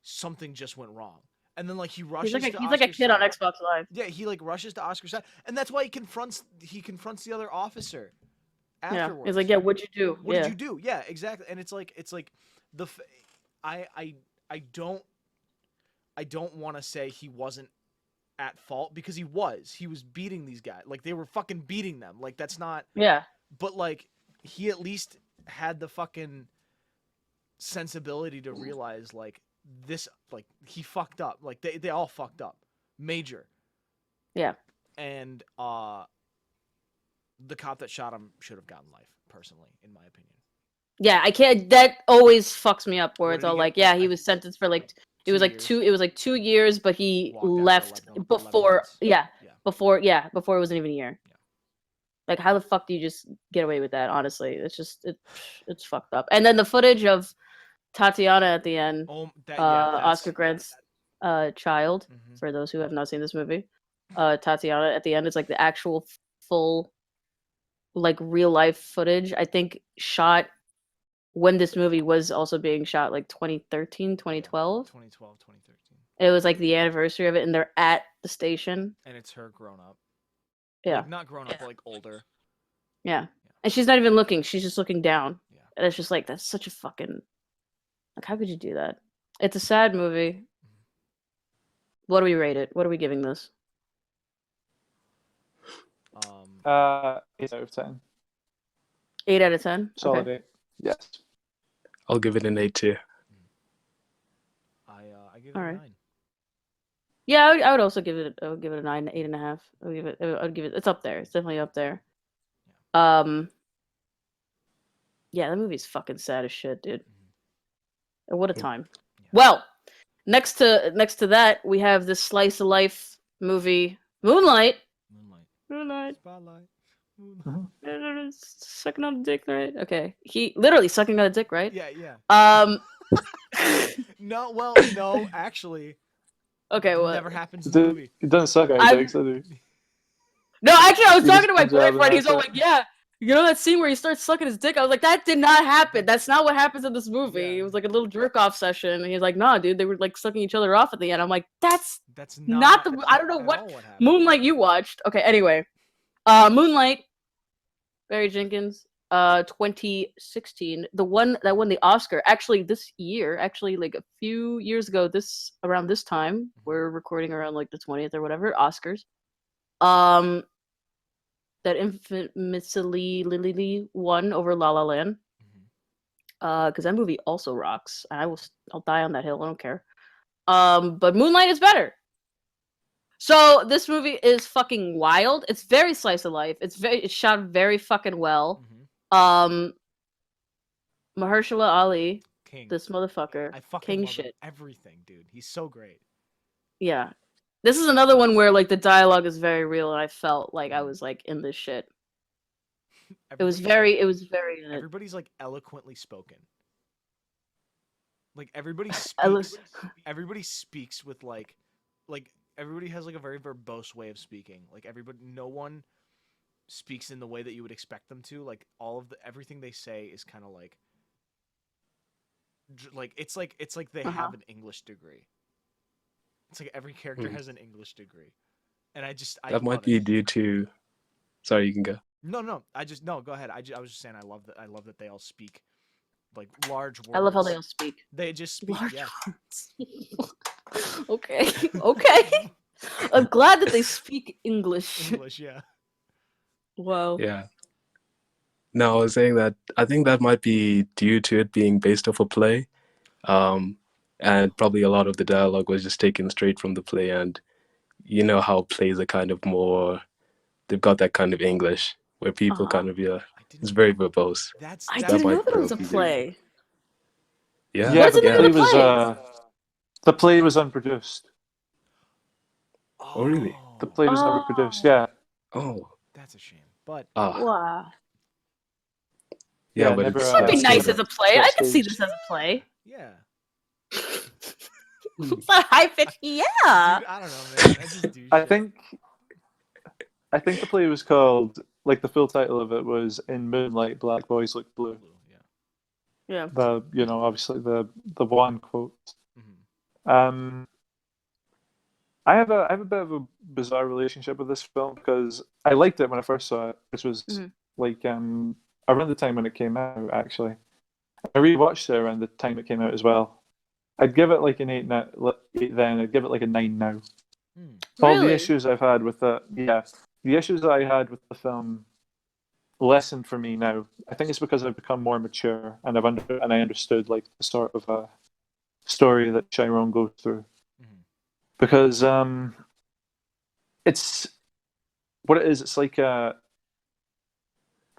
something just went wrong. And then like he rushes. He's like a kid on Xbox Live. Yeah, he like rushes to Oscar's side, and that's why he confronts the other officer. Afterwards. Yeah, he's like, "Yeah, what'd you do? What did you do?" Yeah, exactly. And it's like I don't want to say he wasn't at fault because he was. He was beating these guys. Like they were fucking beating them. Like that's not. Yeah. But like he at least had the fucking sensibility to realize like. This like he fucked up like they all fucked up major and the cop that shot him should have gotten life personally in my opinion. I can't, that always fucks me up where it's all like he was sentenced for like it was like 2 years but he left before before it wasn't even a year. Like how the fuck do you just get away with that? Honestly, it's just it's fucked up. And then the footage of Tatiana at the end, Oscar Grant's child, for those who have not seen this movie. Tatiana at the end is like the actual full, like real life footage. I think shot when this movie was also being shot, like 2013, 2012. 2012, 2013. It was like the anniversary of it, and they're at the station. And it's her grown up. Yeah. Like, not grown up, but like older. Yeah. And she's not even looking. She's just looking down. Yeah. And it's just like, that's such a fucking... Like, how could you do that? It's a sad movie. What do we rate it? What are we giving this? 8 out of 10. 8 out of 10? Solid 8. Yes. I'll give it an 8 too. I give it a 9. Yeah, I would also give it. I would give it a 9, 8.5. I would give it. It's up there. It's definitely up there. Yeah, that movie's fucking sad as shit, dude. What a time. Yeah. Well, next to that, we have this slice of life movie, Moonlight. Spotlight. Sucking on a dick, right? Okay. He literally sucking on a dick, right? Yeah. No, actually. Okay, what? Never happens in the movie. He doesn't suck on dicks, does he? No, actually, I was talking to my boyfriend. He's all like, "Yeah, you know that scene where he starts sucking his dick?" I was like, "That did not happen. That's not what happens in this movie." Yeah. It was like a little jerk off session. And he's like, "Nah, dude, they were like sucking each other off at the end." I'm like, "That's not the. I don't know what Moonlight you watched." Okay, anyway, Moonlight, Barry Jenkins, 2016, the one that won the Oscar. Actually, this year, like a few years ago, around this time, we're recording around like the 20th or whatever, Oscars. That infamously won over La La Land. Because that movie also rocks. I'll die on that hill. I don't care. But Moonlight is better. So this movie is fucking wild. It's very slice of life. It's shot very fucking well. Mahershala Ali, King. This motherfucker, I fucking King love shit. Everything, dude. He's so great. Yeah. This is another one where like the dialogue is very real, and I felt like I was like in this shit. It was very. Everybody's like eloquently spoken. Like everybody speaks. Everybody speaks with like everybody has like a very verbose way of speaking. Like no one speaks in the way that you would expect them to. Like everything they say is kind of like it's like they have an English degree. It's like every character has an English degree, and that might be due to. Sorry, you can go. No. Go ahead. I was just saying I love that they all speak like large words. I love how they all speak. They just speak. Large words. Okay. I'm glad that they speak English. Yeah. Wow. Yeah. No, I was saying that I think that might be due to it being based off a play, And probably a lot of the dialogue was just taken straight from the play. And you know how plays are kind of more, they've got that kind of English where people kind of, I it's didn't. very verbose. That's I That didn't know might that it was a be the reason. play. Yeah, Yeah, What is but the the name of play the play? was the play was unproduced. Oh, really? The play was never produced. Oh, Yeah, Oh, That's a shame. But wow. yeah, yeah, but never. This would be it's nice still as a play. got I could see staged. this as a play. yeah, It's a high pitch, yeah. dude, I don't know, man. I just do I shit. think the play was called, like, the full title of it was "In Moonlight, Black Boys Look Blue." Yeah. Yeah. Obviously the one quote. Mhm. I have a bit of a bizarre relationship with this film because I liked it when I first saw it, which was Mhm. like around the time when it came out. Actually, I rewatched it around the time it came out as well. I'd give it like an 8 now. 8 then. I'd give it like a 9 now. All the Really? issues I've had with it, yeah, the issues that I had with the film lessened for me now. I think it's because I've become more mature and I understood like the sort of story that Chiron goes through. Mhm. Because it's what it is. It's like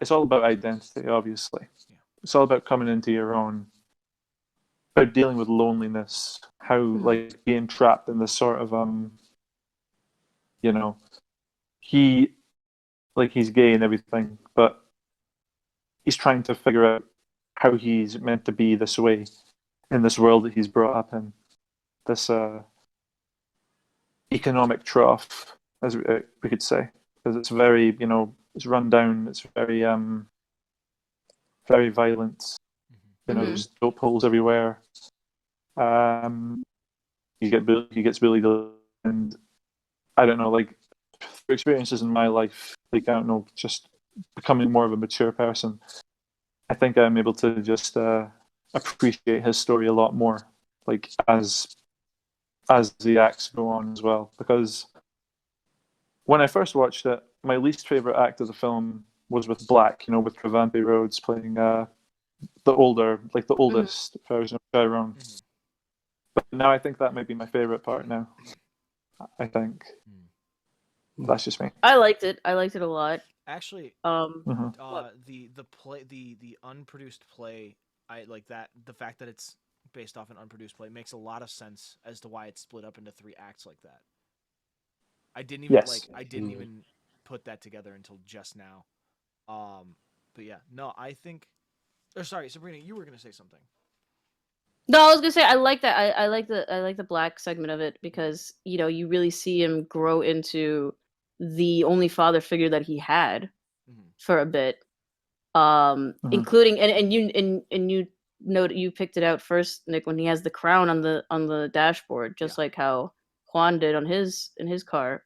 it's all about identity, obviously. Yeah. It's all about coming into your own, about dealing with loneliness, how like being trapped in this sort of you know, he he's gay and everything, but he's trying to figure out how he's meant to be this way in this world that he's brought up in, this economic trough, as we could say, because it's very, it's run down, it's very very violent. Mhm. There's dope holes everywhere. He gets bullied, and I don't know, like through experiences in my life, like I don't know, just becoming more of a mature person. I think I'm able to just appreciate his story a lot more, like as the acts go on as well. Because when I first watched it, my least favorite act of the film was with Black, with Trevante Rhodes playing the oldest version of Chiron. Mhm. But now I think that might be my favorite part now. I think that's just me. I liked it. I liked it a lot. Actually, Mhm. the play, the unproduced play, I like that. The fact that it's based off an unproduced play makes a lot of sense as to why it's split up into 3 acts like that. I didn't even Yes. put that together until just now. But yeah, no, I think. Or sorry, Sabrina, you were gonna say something. No, I was gonna say I like that. I like the Black segment of it because you really see him grow into the only father figure that he had for a bit. Including and you note you picked it out first, Nick, when he has the crown on the dashboard, just like how Juan did on in his car.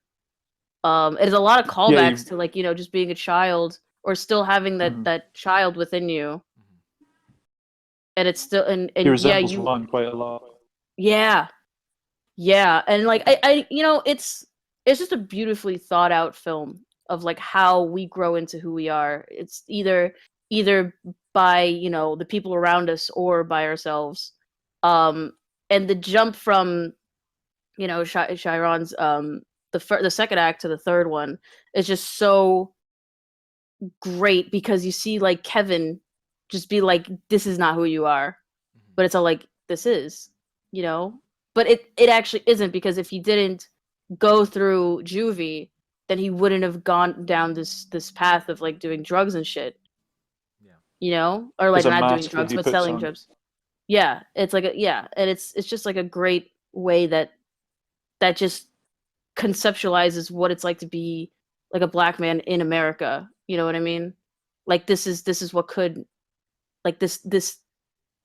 It is a lot of callbacks to just being a child or still having that child within you, and it's still and He yeah, resembles Juan quite a lot. yeah, and like I it's just a beautifully thought out film of like how we grow into who we are. It's either by the people around us or by ourselves. And the jump from Chiron's the second act to the third one is just so great because you see like Kevin just be like, this is not who you are, but it's all like, this is, but it actually isn't, because if he didn't go through juvie, then he wouldn't have gone down this path of like doing drugs and shit, or like There's a not doing mask that drugs he but puts selling on. drugs. Yeah, it's like and it's just like a great way that just conceptualizes what it's like to be like a Black man in America. You know what I mean? Like this is what could, like this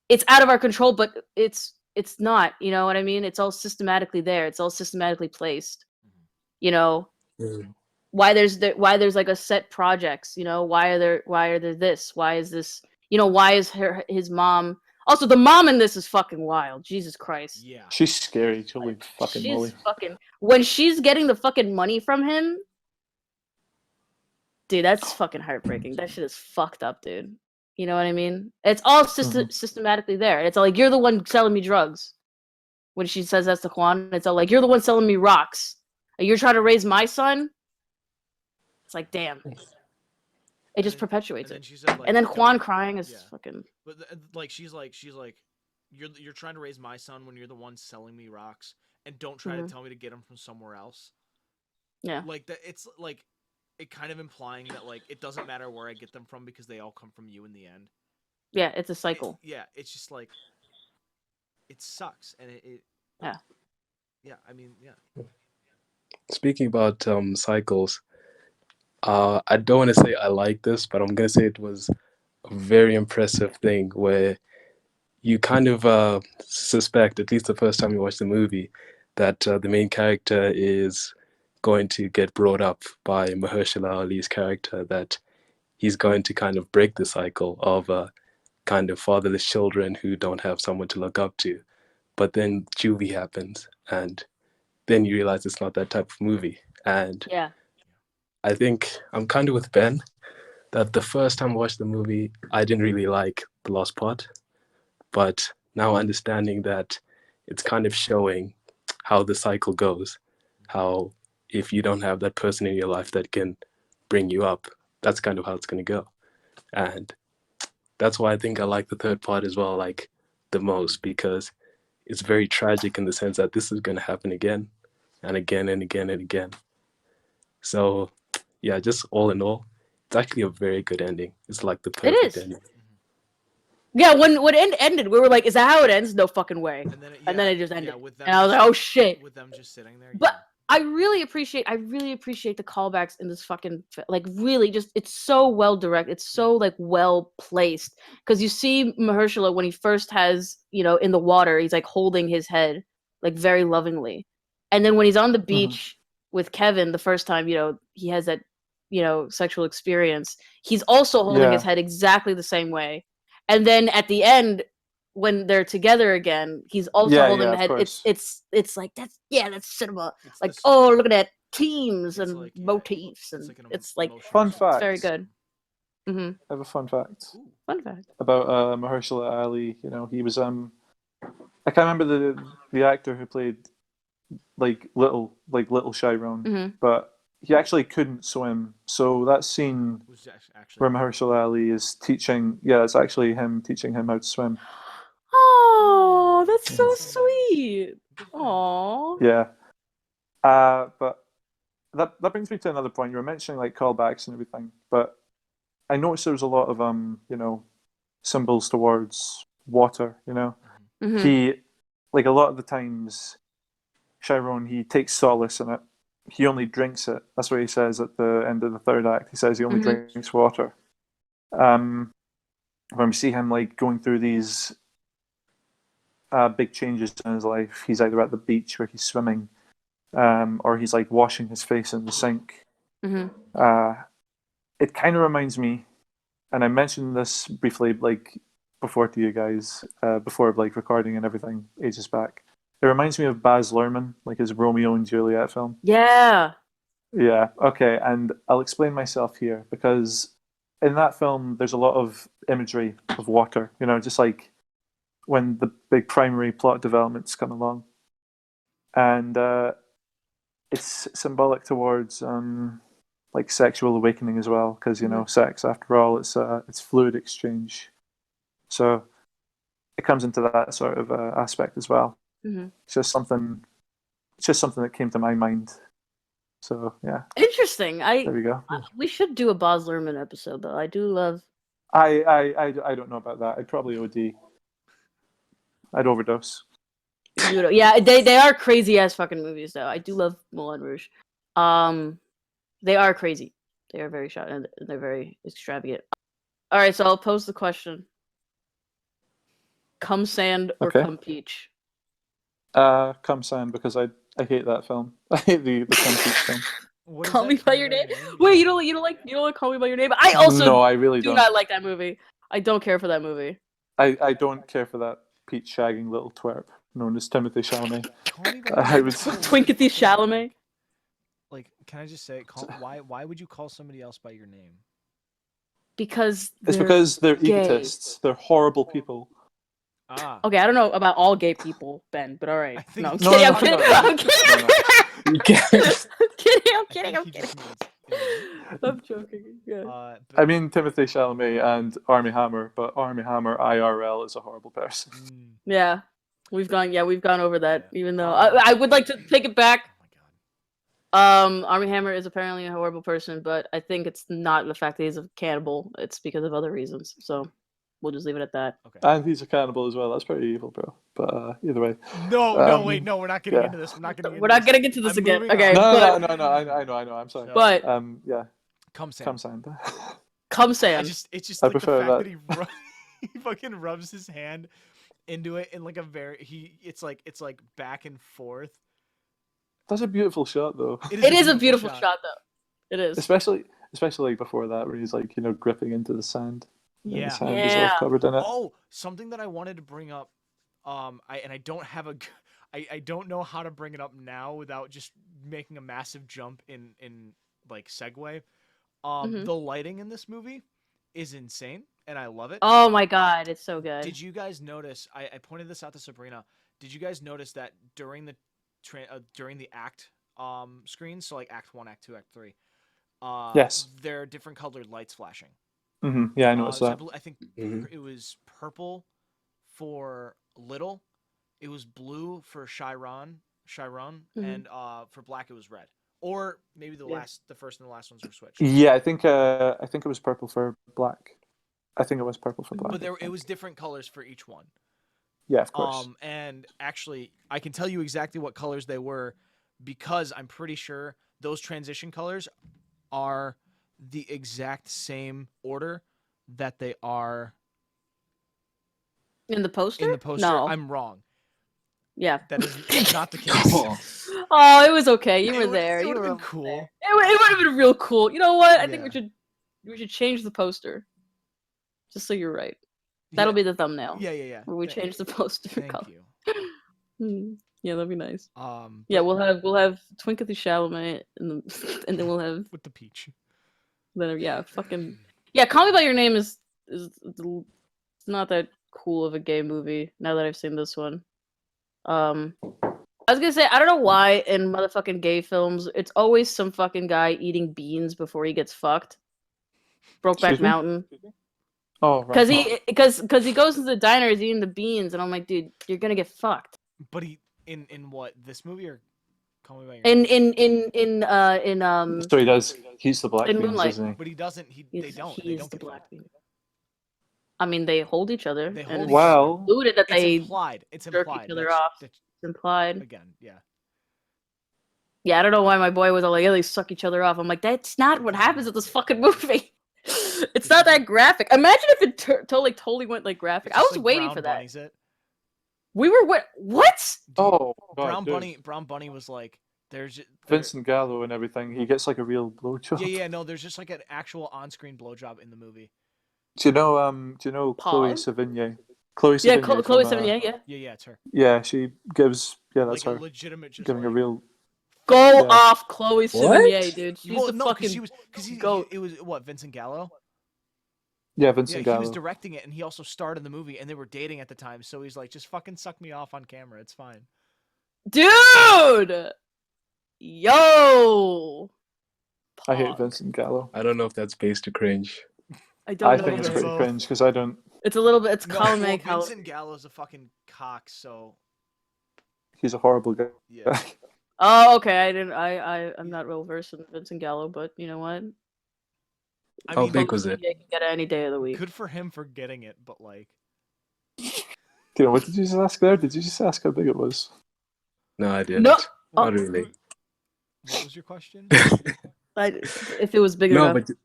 it's out of our control, but it's not. You know what I mean? It's all systematically there. It's all systematically placed. You know why there's like a set projects. Why are there this? Why is this? Why is his mom? Also, the mom in this is fucking wild. Jesus Christ. Yeah. She's scary. Holy fucking She's moly. fucking, when she's getting the fucking money from him, dude, that's fucking heartbreaking. That shit is fucked up, dude. You know what I mean? It's all systematically there. It's all like, you're the one selling me drugs. When she says that's to Juan, it's all like, you're the one selling me rocks. And you're trying to raise my son? It's like, damn. It just perpetuates and then it. she said, like, And then "Don't-" Juan crying is Yeah. fucking... But like she's like, you're trying to raise my son when you're the one selling me rocks, and don't try to tell me to get them from somewhere else. Yeah. Like that, it's like it kind of implying that like it doesn't matter where I get them from because they all come from you in the end. Yeah, it's a cycle. It's just like it sucks, and it Yeah. Yeah, I mean, yeah. Speaking about cycles, I don't want to say I like this, but I'm gonna say it was a very impressive thing where you kind of suspect, at least the first time you watch the movie, that the main character is going to get brought up by Mahershala Ali's character, that he's going to kind of break the cycle of kind of fatherless children who don't have someone to look up to. But then Juvie happens, and then you realize it's not that type of movie. And Yeah. I think I'm kind of with Ben, that the first time I watched the movie, I didn't really like the last part. But now understanding that it's kind of showing how the cycle goes, how if you don't have that person in your life that can bring you up, that's kind of how it's going to go. And that's why I think I like the third part as well, like the most, because it's very tragic in the sense that this is going to happen again and again and again and again. So yeah, just all in all, it's actually a very good ending. It's like the perfect ending. Yeah, when it ended, we were like, "Is that how it ends?" No fucking way. And then it just ended, and I was like, "Oh shit!" With them just sitting there. But I really appreciate the callbacks in this fucking like really just it's so well directed, it's so like well placed because you see Mahershala when he first has in the water, he's like holding his head like very lovingly, and then when he's on the beach with Kevin the first time he has that sexual experience, he's also holding his head exactly the same way. And then at the end, when they're together again, he's also holding the head. It's like that's cinema. It's like, oh, look at that, themes and like, motifs, and it's like fun fact. it's very good. I have a fun fact. Ooh. Fun fact about Mahershala Ali. He was I can't remember the actor who played like little Chiron, but he actually couldn't swim. So that scene where Mahershala Ali is teaching, it's actually him teaching him how to swim. Oh, that's so sweet. Aw. Yeah. But that brings me to another point. You were mentioning like callbacks and everything, but I noticed there was a lot of symbols towards water. He, like, a lot of the times, Chiron, he takes solace in it. He only drinks it. That's what he says at the end of the third act. He says he only drinks water. When we see him like going through these big changes in his life, he's either at the beach where he's swimming, or he's like washing his face in the sink. It kind of reminds me, and I mentioned this briefly like before to you guys, before like recording and everything ages back. It reminds me of Baz Luhrmann, like his Romeo and Juliet film. Yeah. Yeah, okay, and I'll explain myself here, because in that film there's a lot of imagery of water, just like when the big primary plot developments come along. And it's symbolic towards like sexual awakening as well, because sex, after all, it's fluid exchange. So it comes into that sort of aspect as well. It's just something that came to my mind. So yeah. Interesting. There we go. We should do a Baz Luhrmann episode though. I do love. I don't know about that. I'd probably OD. I'd overdose. Yeah, they are crazy ass fucking movies though. I do love Moulin Rouge. They are crazy. They are very shot and they're very extravagant. All right, so I'll pose the question: Come Sand or Come Peach? Come Sand, because I hate that film. I hate the Come Peach film. Call Me by Your Name. Wait, you don't like Call Me by Your Name? I also no, I really do not like that movie. I don't care for that movie. I don't care for that peach shagging little twerp known as Timothy Chalamet. Twinkathy Chalamet. Like, can I just say, why would you call somebody else by your name? because It's because they're gay. egotists. They're horrible people. Ah. Okay, I don't know about all gay people, Ben, but all right. I think No, I'm it's- kidding. I'm no, kidding. no, I'm kidding. no. You can't. I'm kidding. I'm I kidding. think I'm he kidding. just means in the I'm joking. Yeah. but, I mean Timothy Chalamet and Armie Hammer, but Armie Hammer IRL is a horrible person. Yeah. We've gone over that, Yeah. even though I would like to take it back. Oh my god. Armie Hammer is apparently a horrible person, but I think it's not the fact that he's a cannibal. It's because of other reasons. So we'll just leave it at that. Okay. And he's a cannibal as well. That's pretty evil, bro. But either way. No, wait, no, we're not getting yeah. into this. We're not getting into We're not this. getting into this I'm again. moving Okay. on. No, but, I know. I'm sorry. So- But Yeah. Come Sam. Come Sam. come Sam. It's just I like the prefer fact that. that he fucking rubs his hand into it in like a it's like back and forth. That's a beautiful shot, though. It is a beautiful shot, though. It is. Especially like before that, where he's like, gripping into the sand. And Yeah. his hand is all covered in it. Oh, something that I wanted to bring up. I don't have I don't know how to bring it up now without just making a massive jump in like segue. The lighting in this movie is insane, and I love it. Oh my god, it's so good. Did you guys notice? I pointed this out to Sabrina. Did you guys notice that during the act screens, so like Act 1, Act 2, Act 3, Yes. there are different colored lights flashing. Yeah, I noticed So that. I think it was purple for Little, it was blue for Chiron, and for Black it was red. Or maybe the first and the last ones were switched. Yeah, I think it was purple for Black. I think it was purple for Black. But it was different colors for each one. Yeah, of course. And actually, I can tell you exactly what colors they were because I'm pretty sure those transition colors are the exact same order that they are in the poster. in the poster. No. I'm wrong. Yeah. That is not the case. Oh, it was okay. You were there. It You would were have been cool. there. It would have been real cool. You know what? I think Yeah. we should change the poster. Just so you're right. That'll be the thumbnail. Yeah. Where we change the poster Thank color. you. Yeah, that'd be nice. But Yeah, we'll have Twinkle Chalamet and then we'll have with the peach. then fucking Call Me by Your Name is it's not that cool of a gay movie now that I've seen this one. I was gonna say I don't know why in motherfucking gay films it's always some fucking guy eating beans before he gets fucked. Brokeback Excuse me? Mountain. Oh, right. Because he goes to the diner, he's eating the beans, and I'm like, dude, you're gonna get fucked. But he in what, this movie or Call Me by Your Name? In So he does. He's the black in beans, Moonlight. isn't he? But he doesn't. They don't He's get the black fucked. bean. I mean, they hold each other. They and hold it's each other. Well, included that It's they implied. It's jerk implied. each other That's- off. that's- It's implied. Again, yeah. Yeah, I don't know why my boy was all like, yeah, they suck each other off. I'm like, that's not what happens in this fucking movie. It's not that graphic. Imagine if it totally went like graphic. It's I just was like waiting Brown for that. Bunny's it. We were what? oh, God, Brown dude. Bunny was like, there's Vincent Gallo and everything. He gets like a real blowjob. Yeah, no, there's just like an actual on-screen blowjob in the movie. Do you know Chloe Pause. Sevigny? Chloe Yeah, Sevigny. Chloe from, Sevigny, yeah. Yeah, it's her. Yeah, she gives. Yeah, that's Like a her. legitimate, just Giving a like, real. Go Yeah. off, Chloe Sevigny, dude. She's well, the no, fucking because goat. it was what, Vincent Gallo? Yeah, Vincent Yeah, Gallo. he was directing it, and he also starred in the movie, and they were dating at the time. So he's like, just fucking suck me off on camera. It's fine. Dude! Yo! I hate Pog. Vincent Gallo. I don't know if that's based to cringe. I don't I know. think it's man. pretty both. cringe because I don't. It's a little bit. It's No, column well, A, column. Vincent Gallo's a fucking cock, so He's a horrible guy. yeah. Oh, okay. I'm not well versed in Vincent Gallo, but you know what? I How mean, big was it? Yeah, you can get it any day of the week. good for him for getting it, but like, Tino, what did you just ask there? Did you just ask how big it was? No, I didn't. No. Oh. Not really. what was your question? If it was big No, enough. but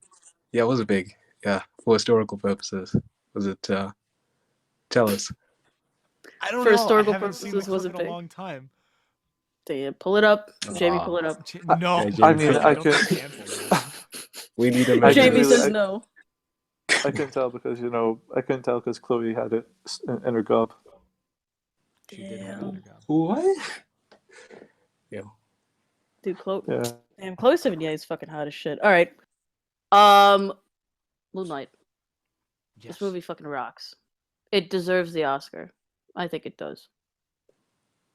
yeah, it was big. Yeah, for historical purposes. Was it? Tell us. I don't For know. historical I haven't seen the purposes, was clip it in big? a long time. Damn, pull it up. Jamie, pull it up. No, Okay, I mean, Jamie, I don't could. think cancel it. We need a I measure. Jamie really- says no. I couldn't tell because I couldn't tell because Chloe had it in her gob. She did have Damn. it job. What? Yeah. Dude, Chloe. Yeah. Damn, Chloe Sevigny is fucking hot as shit. All right. Moonlight. This movie fucking rocks. It deserves the Oscar. I think it does.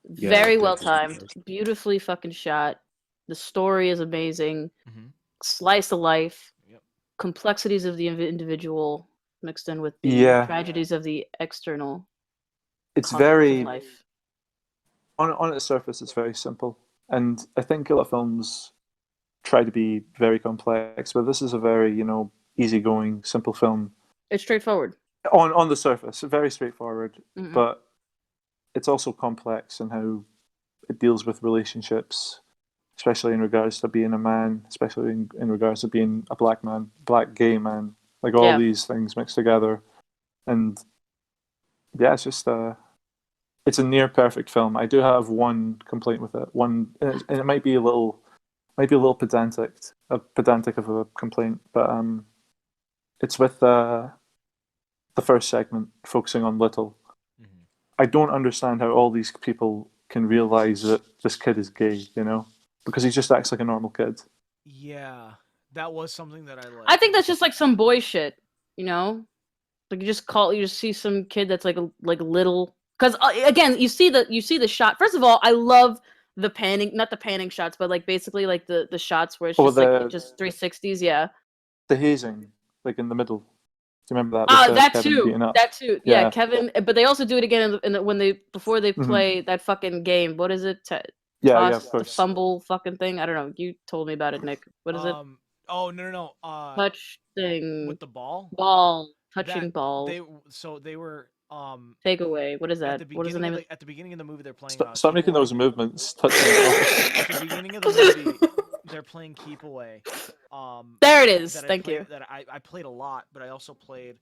Yeah, Very it well definitely timed, does. beautifully fucking shot. The story is amazing. Mm-hmm. Slice of life, Yep. complexities of the individual mixed in with the Yeah. tragedies of the external It's conflicts very of life. on its surface, it's very simple, and I think a lot of films try to be very complex, but this is a very easygoing, simple film. It's straightforward. On the surface, very straightforward, Mm-mm. but it's also complex in how it deals with relationships, especially in regards to being a man, especially in regards to being a black man, black gay man, like all Yeah. these things mixed together. And yeah, it's just it's a near perfect film. I do have one complaint with it. And it might be a little pedantic, of a complaint, but it's with the first segment focusing on Little. Mm-hmm. I don't understand how all these people can realize that this kid is gay, because he just acts like a normal kid. Yeah, that was something that I liked. I think that's just like some boy shit, Like you just see some kid that's like little. Because again, you see the shot. First of all, I love the panning, not the panning shots, but like basically like the shots where it's just like just 360s. Yeah. The hazing, like in the middle. Do you remember that? Oh, With that Kevin too. beating up. That too. Yeah, Yeah. Kevin. But they also do it again when before they Mhm. play that fucking game. What is it? Yeah, Toss of the course. fumble fucking thing. I don't know. You told me about it, Nick. What is it? Oh no. Touch thing. With the ball. Ball. Touching That ball. They were Take away. What is that? What is the name? At the beginning of the movie, they're playing. Stop making those movements. Touching balls. At the beginning of the movie, they're playing Keep Away. There it is. Thank you. That I played a lot, but I also played.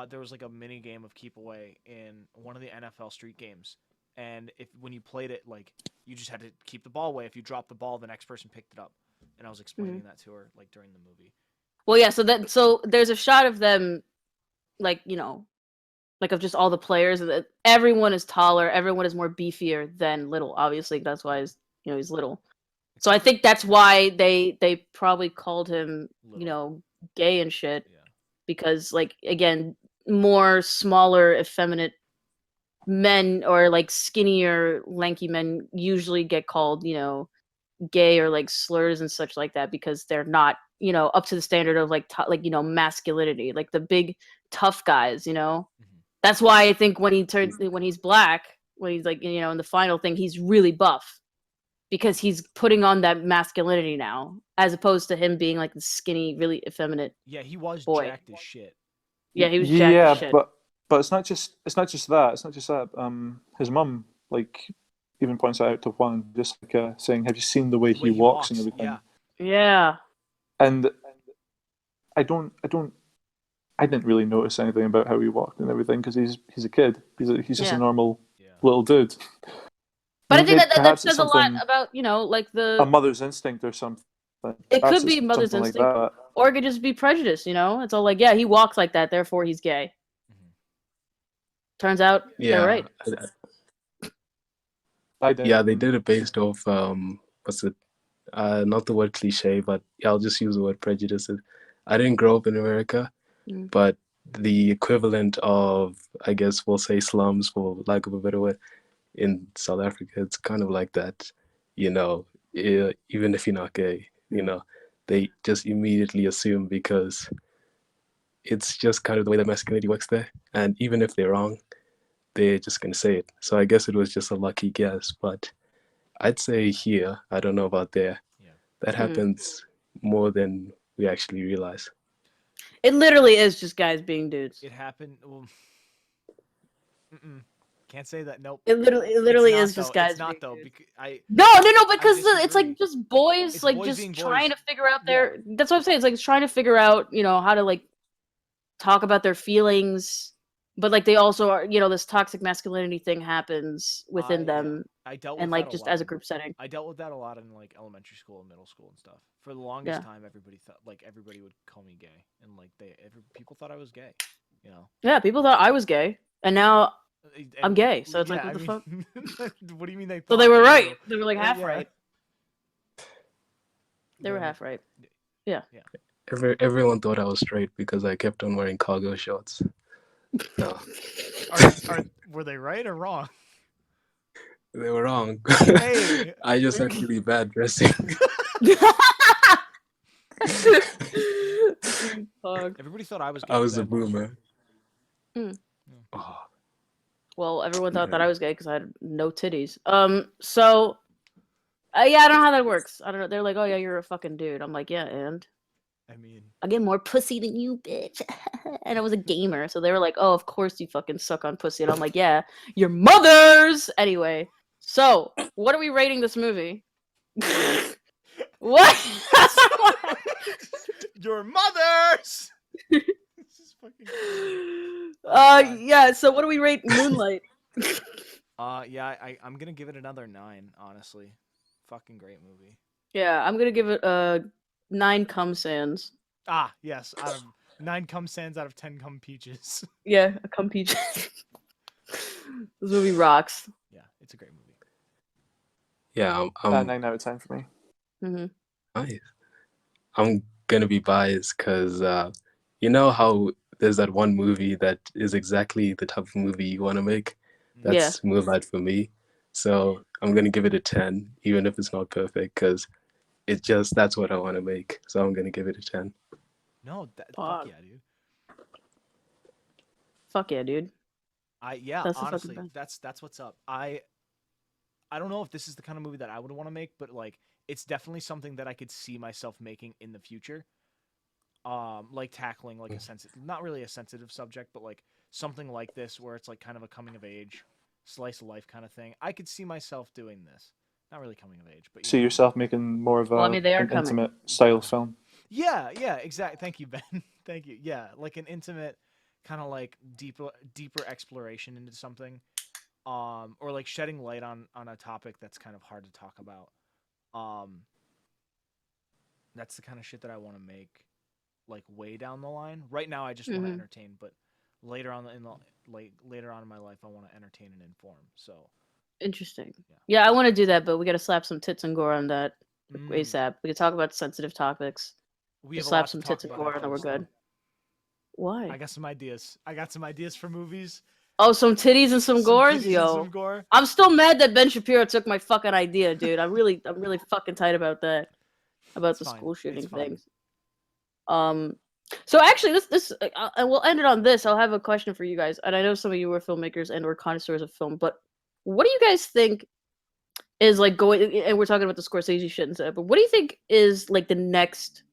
There was like a mini game of Keep Away in one of the NFL Street games, and when you played it, like you just had to keep the ball away. If you dropped the ball, the next person picked it up, and I was explaining that to her like during the movie. Well, yeah. So there's a shot of them, like like of just all the players, and everyone is taller, everyone is more beefier than Little. Obviously, that's why he's little. So I think that's why they probably called him Little. Gay and shit, Yeah. because like again, more smaller, effeminate men or like skinnier, lanky men usually get called gay or like slurs and such like that because they're not up to the standard of like masculinity, like the big tough guys. Mm-hmm. That's why I think when he's black, when he's like in the final thing, he's really buff because he's putting on that masculinity now, as opposed to him being like the skinny, really effeminate. Yeah, he was boy. jacked as shit. Yeah, he was jacked as shit. but it's not just that. It's not just that. His mum even points out to Juan, just saying, "Have you seen the way he walks and everything?" Yeah. And I didn't really notice anything about how he walked and everything because he's a kid. He's just a normal little dude. But I think that says a lot about like a mother's instinct or something. It could be mother's instinct, like or it could just be prejudice. It's all like, yeah, he walks like that, therefore he's gay. Mm-hmm. Turns out they're right. Yeah, they did it based off what's it? Not the word cliche, but I'll just use the word prejudice. I didn't grow up in America, but the equivalent of, I guess we'll say slums, for lack of a better word, in South Africa, it's kind of like that. Even if you're not gay, they just immediately assume because it's just kind of the way that masculinity works there. And even if they're wrong, they're just going to say it. So I guess it was just a lucky guess, but I'd say here, I don't know about there, that happens more than we actually realize. It literally is just guys being dudes. It happened. Well, can't say that. Nope. It literally is just guys. It's not being though. dudes. No, because it's like just boys, it's like boys just trying boys. to figure out their. That's what I'm saying. It's like trying to figure out, how to like talk about their feelings, but like they also are, this toxic masculinity thing happens within them. I dealt with and like that just a lot. as a group setting. I dealt with that a lot in like elementary school and middle school and stuff. For the longest time, everybody thought everybody would call me gay, and like people thought I was gay. Yeah, people thought I was gay, and now I'm gay. So it's like, what the fuck? What do you mean they? So they were right. They were like half right. They were half right. Yeah. Everyone thought I was straight because I kept on wearing cargo shorts. No, Were they right or wrong? they were wrong. Hey. I just had really bad dressing. Fuck. Everybody thought I was gay. I 'cause was a had long hair. boomer. Hmm. Oh, Well, everyone thought that man. I was gay because I had no titties. So yeah, I don't know how that works. I don't know. They're like, oh yeah, you're a fucking dude. I'm like, yeah, and I mean, I get more pussy than you, bitch. And I was a gamer, so they were like, oh, of course you fucking suck on pussy. And I'm like, yeah, your mother's. Anyway, so what are we rating this movie? What? your mother's. This is fucking crazy. God. Yeah. So what do we rate Moonlight? Yeah, I'm gonna give it another 9. Honestly, fucking great movie. Yeah, I'm gonna give it 9 cum sands. Ah, yes, out of 9 cum sands out of 10 cum peaches. Yeah, a cum peach. This movie rocks. Yeah, it's a great movie. Yeah, I'm 9 out of 10 for me. Mm-hmm. nice. I'm gonna be biased because you know how there's that one movie that is exactly the type of movie you want to make. Yeah. That's Moonlight for me. So I'm gonna give it a 10, even if it's not perfect, because that's what I want to make. So I'm gonna give it a 10. No, fuck Fuck. yeah, dude. Fuck yeah, dude. Yeah, That's the fucking honestly, best. that's what's up. I don't know if this is the kind of movie that I would want to make, but like it's definitely something that I could see myself making in the future. Like tackling like a sensitive, not really a sensitive subject, but like something like this where it's like kind of a coming of age, slice of life kind of thing. I could see myself doing this. Not really coming of age, but you See know. yourself making more of Well, I mean, they are an coming. intimate style film. Yeah, exactly. Thank you, Ben. Thank you. Yeah, like an intimate kind of like deeper exploration into something. Or like shedding light on a topic that's kind of hard to talk about. That's the kind of shit that I want to make like way down the line. Right now I just want to entertain, but later on later on in my life I want to entertain and inform. So Interesting. Yeah, I want to do that, but we got to slap some tits and gore on that Mm. ASAP. We can talk about sensitive topics. we Just have a slap lot some to talk tits and about gore, and after then we're this, good. though. Why? I got some ideas. For movies. Oh, some titties and some gores, titties and yo. some gore. I'm still mad that Ben Shapiro took my fucking idea, dude. I'm really fucking tight about that. About the school shooting things. So actually, this and we'll end it on this. I'll have a question for you guys, and I know some of you are filmmakers and or connoisseurs of film, but what do you guys think is like going? And we're talking about the Scorsese shit and stuff, but what do you think is like the next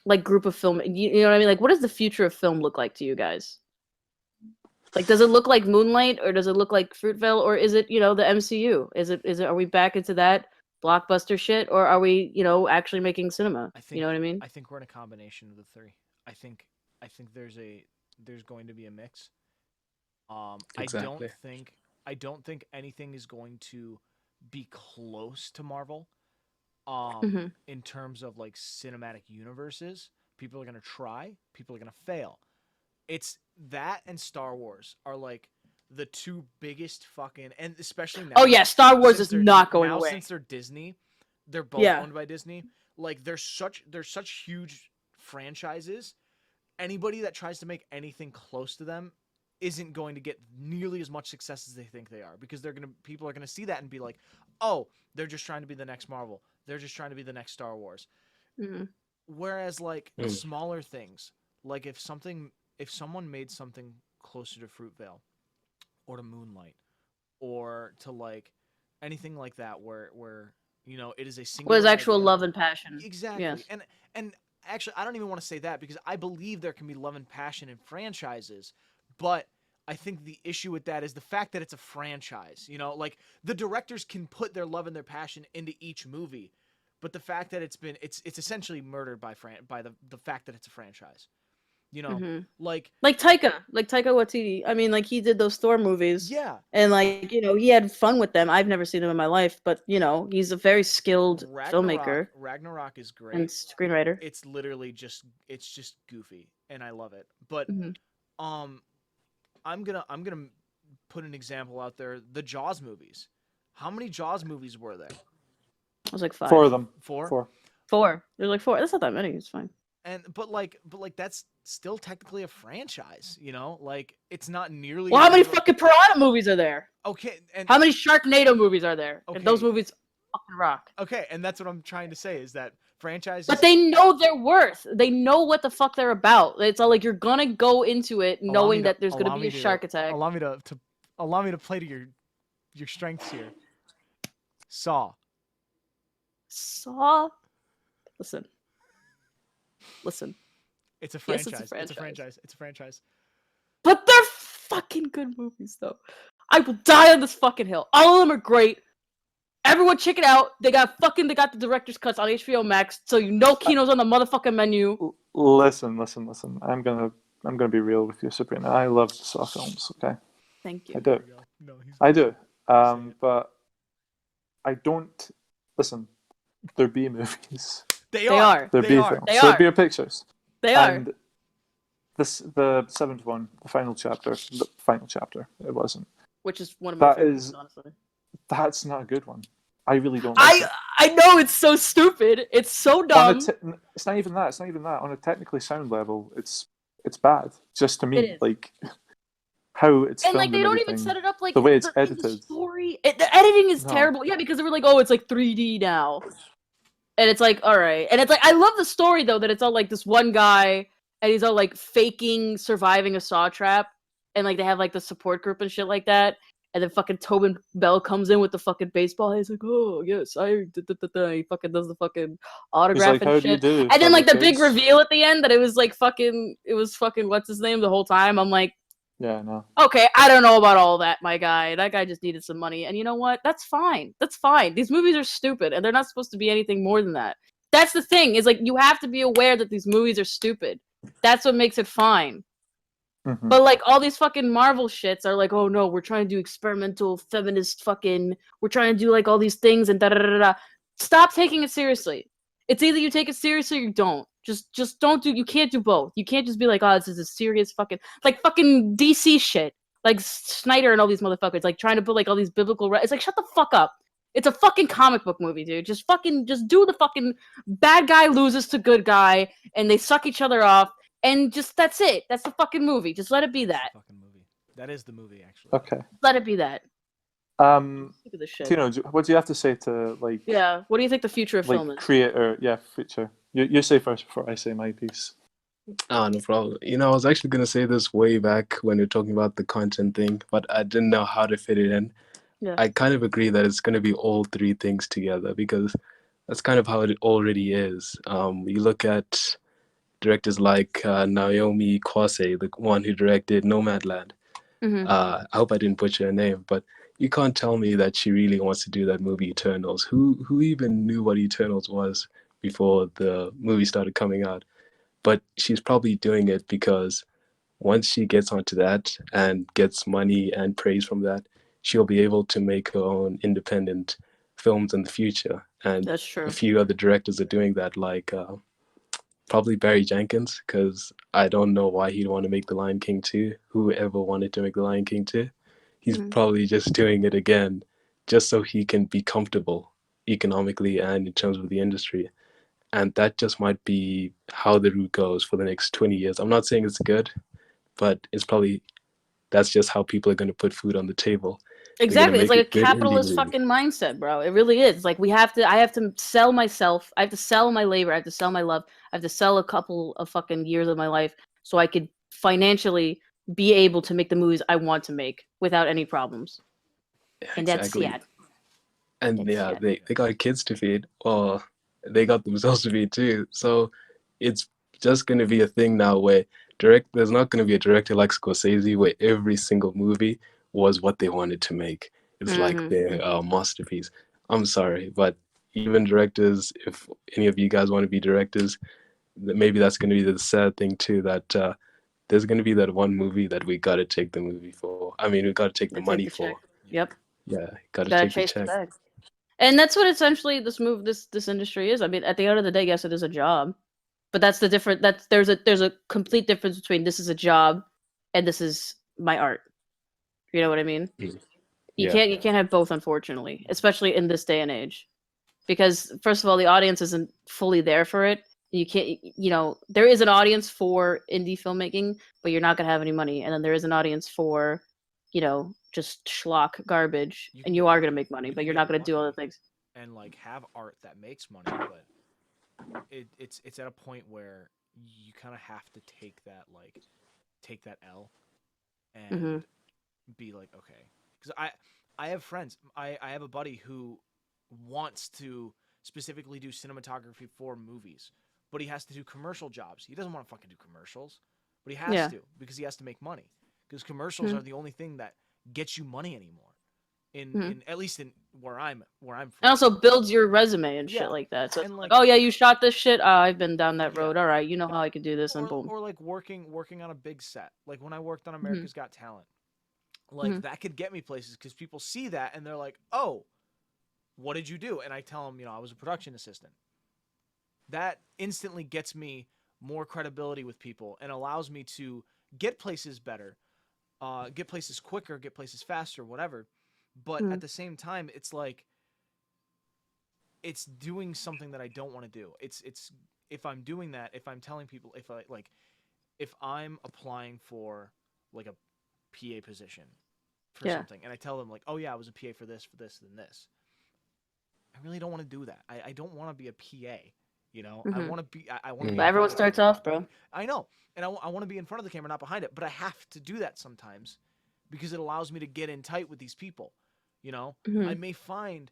like group of film? You know what I mean? Like, what does the future of film look like to you guys? Like, does it look like Moonlight, or does it look like Fruitvale, or is it, you know, the MCU? Is it? Are we back into that blockbuster shit, or are we, you know, actually making cinema? You know what I mean? I think we're in a combination of the three. I think there's going to be a mix. Exactly. I don't think anything is going to be close to Marvel. In terms of like cinematic universes, people are gonna try, people are gonna fail. It's that and Star Wars are like the two biggest fucking, and especially now. Oh yeah, Star Wars is not going away. Since they're Disney, they're both owned by Disney. Like they're such huge franchises. Anybody that tries to make anything close to them isn't going to get nearly as much success as they think they are, because people are gonna see that and be like, oh, they're just trying to be the next Marvel. They're just trying to be the next Star Wars. Whereas like smaller things, like if someone made something closer to Fruitvale or to Moonlight or to like anything like that where you know it is a single was actual love and passion. Exactly. Yes. And actually I don't even want to say that, because I believe there can be love and passion in franchises, but I think the issue with that is the fact that it's a franchise. You know, like the directors can put their love and their passion into each movie, but the fact that it's essentially murdered by the fact that it's a franchise. You know, like Taika Waititi. I mean, like he did those Thor movies. Yeah. And like, you know, he had fun with them. I've never seen them in my life, but you know, he's a very skilled filmmaker. Ragnarok is great. And screenwriter. It's literally just goofy and I love it. But I'm gonna put an example out there. The Jaws movies. How many Jaws movies were there? It was like 5. 4 of them. 4? 4. 4. There's like 4. That's not that many. It's fine. But that's still technically a franchise, you know? Like it's not nearly. Well, as how many big of a- fucking Piranha movies are there? Okay, and How many Sharknado movies are there? And those Okay. movies fucking rock. okay, and that's what I'm trying to say is that franchises. But they know their worth. They know what the fuck they're about. It's all like you're gonna go into it Allow me knowing to- that there's gonna allow be me a to- shark attack. Allow me to play to your strengths here. Saw. Saw. Listen. It's a Yes, franchise. it's a It's a franchise. franchise. It's a franchise. But they're fucking good movies, though. I will die on this fucking hill. All of them are great. Everyone check it out. They got the director's cuts on HBO Max, so you know Kino's on the motherfucking menu. Listen. I'm gonna be real with you, Sabrina. I love the Saw films. Okay, Thank you. I do. There we go. No, he's. I do. Say it. But I don't listen. They're B movies. They They are. are. They're They B are. films. They They're are. beer pictures. They are. And the seventh one, the final chapter. It wasn't. Which is one of my That favorites, is- honestly. That's not a good one. I really don't like it. I know it's so stupid. It's so dumb. It's not even that. It's not even that. On a technically sound level, it's bad. Just to It me, is. like how it's And filmed like they and don't everything. even set it up like the way it's the edited. story. The editing is No. terrible. Yeah, because they were like, oh, it's like 3D now, and it's like, all right, and it's like I love the story though that it's all like this one guy and he's all like faking surviving a saw trap, and like they have like the support group and shit like that. And then fucking Tobin Bell comes in with the fucking baseball. He's like, "Oh yes, I." He fucking does the fucking He's autograph like, and how do you shit. do? And then like the fellow big kids?" reveal at the end that it was fucking what's his name the whole time. I'm like, Yeah, no. okay, I don't know about all that, my guy. That guy just needed some money. And you know what? That's fine. That's fine. These movies are stupid and they're not supposed to be anything more than that. That's the thing, is like you have to be aware that these movies are stupid. That's what makes it fine. Mhm. But like all these fucking Marvel shits are like, oh no, we're trying to do experimental feminist fucking we're trying to do like all these things and da da da da. Stop taking it seriously. It's either you take it seriously or you don't. Just don't do. You can't do both. You can't just be like, oh, this is a serious fucking like fucking DC shit, like Snyder and all these motherfuckers, like trying to put like all these biblical. It's like shut the fuck up. It's a fucking comic book movie, dude. Just do the fucking bad guy loses to good guy and they suck each other off and just that's it. That's the fucking movie. Just let it be That's that. the fucking movie. That is the movie, actually. Okay. Let it be that. Look at this shit. Tino, what do you have to say to like? Yeah. What do you think the future of film Like is? creator, yeah, future. You say first before I say my piece. Ah, no problem. You know, I was actually gonna say this way back when you're talking about the content thing, but I didn't know how to fit it in. Yeah. I kind of agree that it's gonna be all three things together because that's kind of how it already is. You look at directors like Naomi Kwase, the one who directed Nomadland. Mm-hmm. I hope I didn't butcher her name, but you can't tell me that she really wants to do that movie Eternals. Who even knew what Eternals was before the movie started coming out? But she's probably doing it because once she gets onto that and gets money and praise from that, she'll be able to make her own independent films in the future. And That's true. a few other directors are doing that, like probably Barry Jenkins, because I don't know why he'd want to make The Lion King 2. Whoever wanted to make The Lion King 2? He's Mhm. probably just doing it again just so he can be comfortable economically and in terms of the industry. And that just might be how the route goes for the next 20 years. I'm not saying it's good, but it's probably, that's just how people are going to put food on the table. Exactly. It's make like a a good indie capitalist movie. fucking mindset, bro. It really is. Like I have to sell myself. I have to sell my labor. I have to sell my love. I have to sell a couple of fucking years of my life so I could financially be able to make the movies I want to make without any problems. And that's Exactly. sad. And It's yeah, sad. they got kids to feed, or they got themselves to feed too. So it's just going to be a thing now where there's not going to be a director like Scorsese where every single movie was what they wanted to make. It's like Mhm. their masterpiece. I'm sorry, but even directors, if any of you guys want to be directors, maybe that's going to be the sad thing too, that there's going to be that one movie that we got to take the movie for. I mean, we got to take the Gotta money take the check. for. Yep. Yeah, got to Gotta take the chase the check. bag. And that's what essentially this industry is. I mean, at the end of the day, yes, it is a job. But that's the different there's a complete difference between this is a job and this is my art. You know what I mean? Mm. You Yeah. can't have both, unfortunately, especially in this day and age. Because first of all, the audience isn't fully there for it. You can't, there is an audience for indie filmmaking, but you're not gonna have any money. And then there is an audience for, just schlock garbage, You and can you get- are gonna make money, you but can you're get not gonna do other lucky things. and like have art that makes money, but it's at a point where you kind of have to take that L and Hmm. be like, okay, because I have friends. I have a buddy who wants to specifically do cinematography for movies, but he has to do commercial jobs. He doesn't want to fucking do commercials, but he has Yeah. to because he has to make money. Because commercials Mhm. are the only thing that gets you money anymore. Mhm. In at least in where I'm from. And also builds your resume and Yeah. shit like that. So it's And, like, like- oh yeah, you shot this shit. I've been down that Yeah. road. All right, you know how I could do this, and or, boom. or like working on a big set. Like when I worked on Mm-hmm. America's Got Talent, like Mhm. that could get me places because people see that and they're like, oh, what did you do? And I tell them, I was a production assistant. That instantly gets me more credibility with people and allows me to get places better, get places quicker, get places faster, whatever. But Mhm. at the same time, it's like it's doing something that I don't want to do. It's if I'm doing that, if I'm telling people, if I'm applying for like a PA position for Yeah. something, and I tell them like, oh yeah, I was a PA for this, and this. I really don't want to do that. I don't want to be a PA. I Mhm. want to be. I want to be. But in everyone front of the starts camera. off, bro. I know, and I want to be in front of the camera, not behind it. But I have to do that sometimes because it allows me to get in tight with these people. Mhm. I may find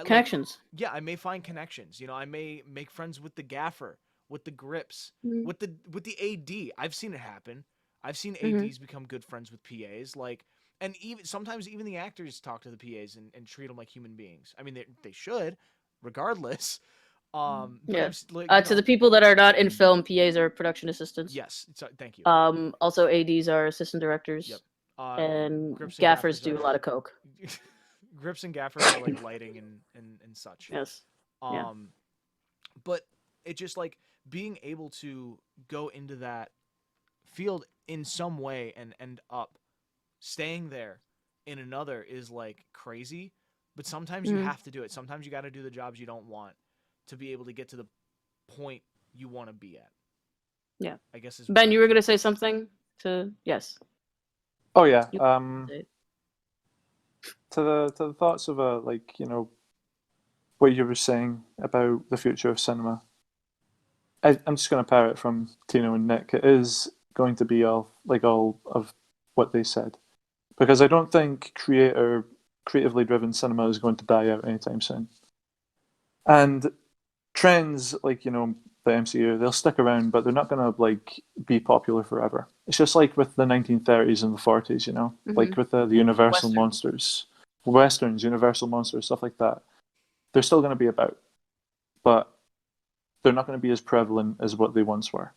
Connections. yeah, I may find connections. I may make friends with the gaffer, with the grips, Mhm. with the AD. I've seen it happen. I've seen Mhm. ADs become good friends with PAs. And even sometimes even the actors talk to the PAs and treat them like human beings. I mean, they should, regardless. But Yeah. I've To the people that are not in film, PAs are production assistants. yes. So, thank you. Also ADs are assistant directors. Yep. And Grips and gaffers gaffers do are- a lot of coke. Grips and gaffers are like lighting and such. Yes. Yeah. But it just like being able to go into that field in some way and end up staying there in another is like crazy. But sometimes you Mhm. have to do it. Sometimes you got to do the jobs you don't want to be able to get to the point you want to be at. Yeah. I guess is Ben, you were gonna say something to yes. Oh yeah. You- To the thoughts of what you were saying about the future of cinema. I'm just going to parrot from Tino and Nick. It is going to be all of what they said, because I don't think creatively driven cinema is going to die out anytime soon. And trends like the MCU, they'll stick around, but they're not going to be popular forever. It's just like with the 1930s and the 40s, like with the Universal Western. monsters, westerns, Universal monsters, stuff like that. They're still going to be about, but they're not going to be as prevalent as what they once were.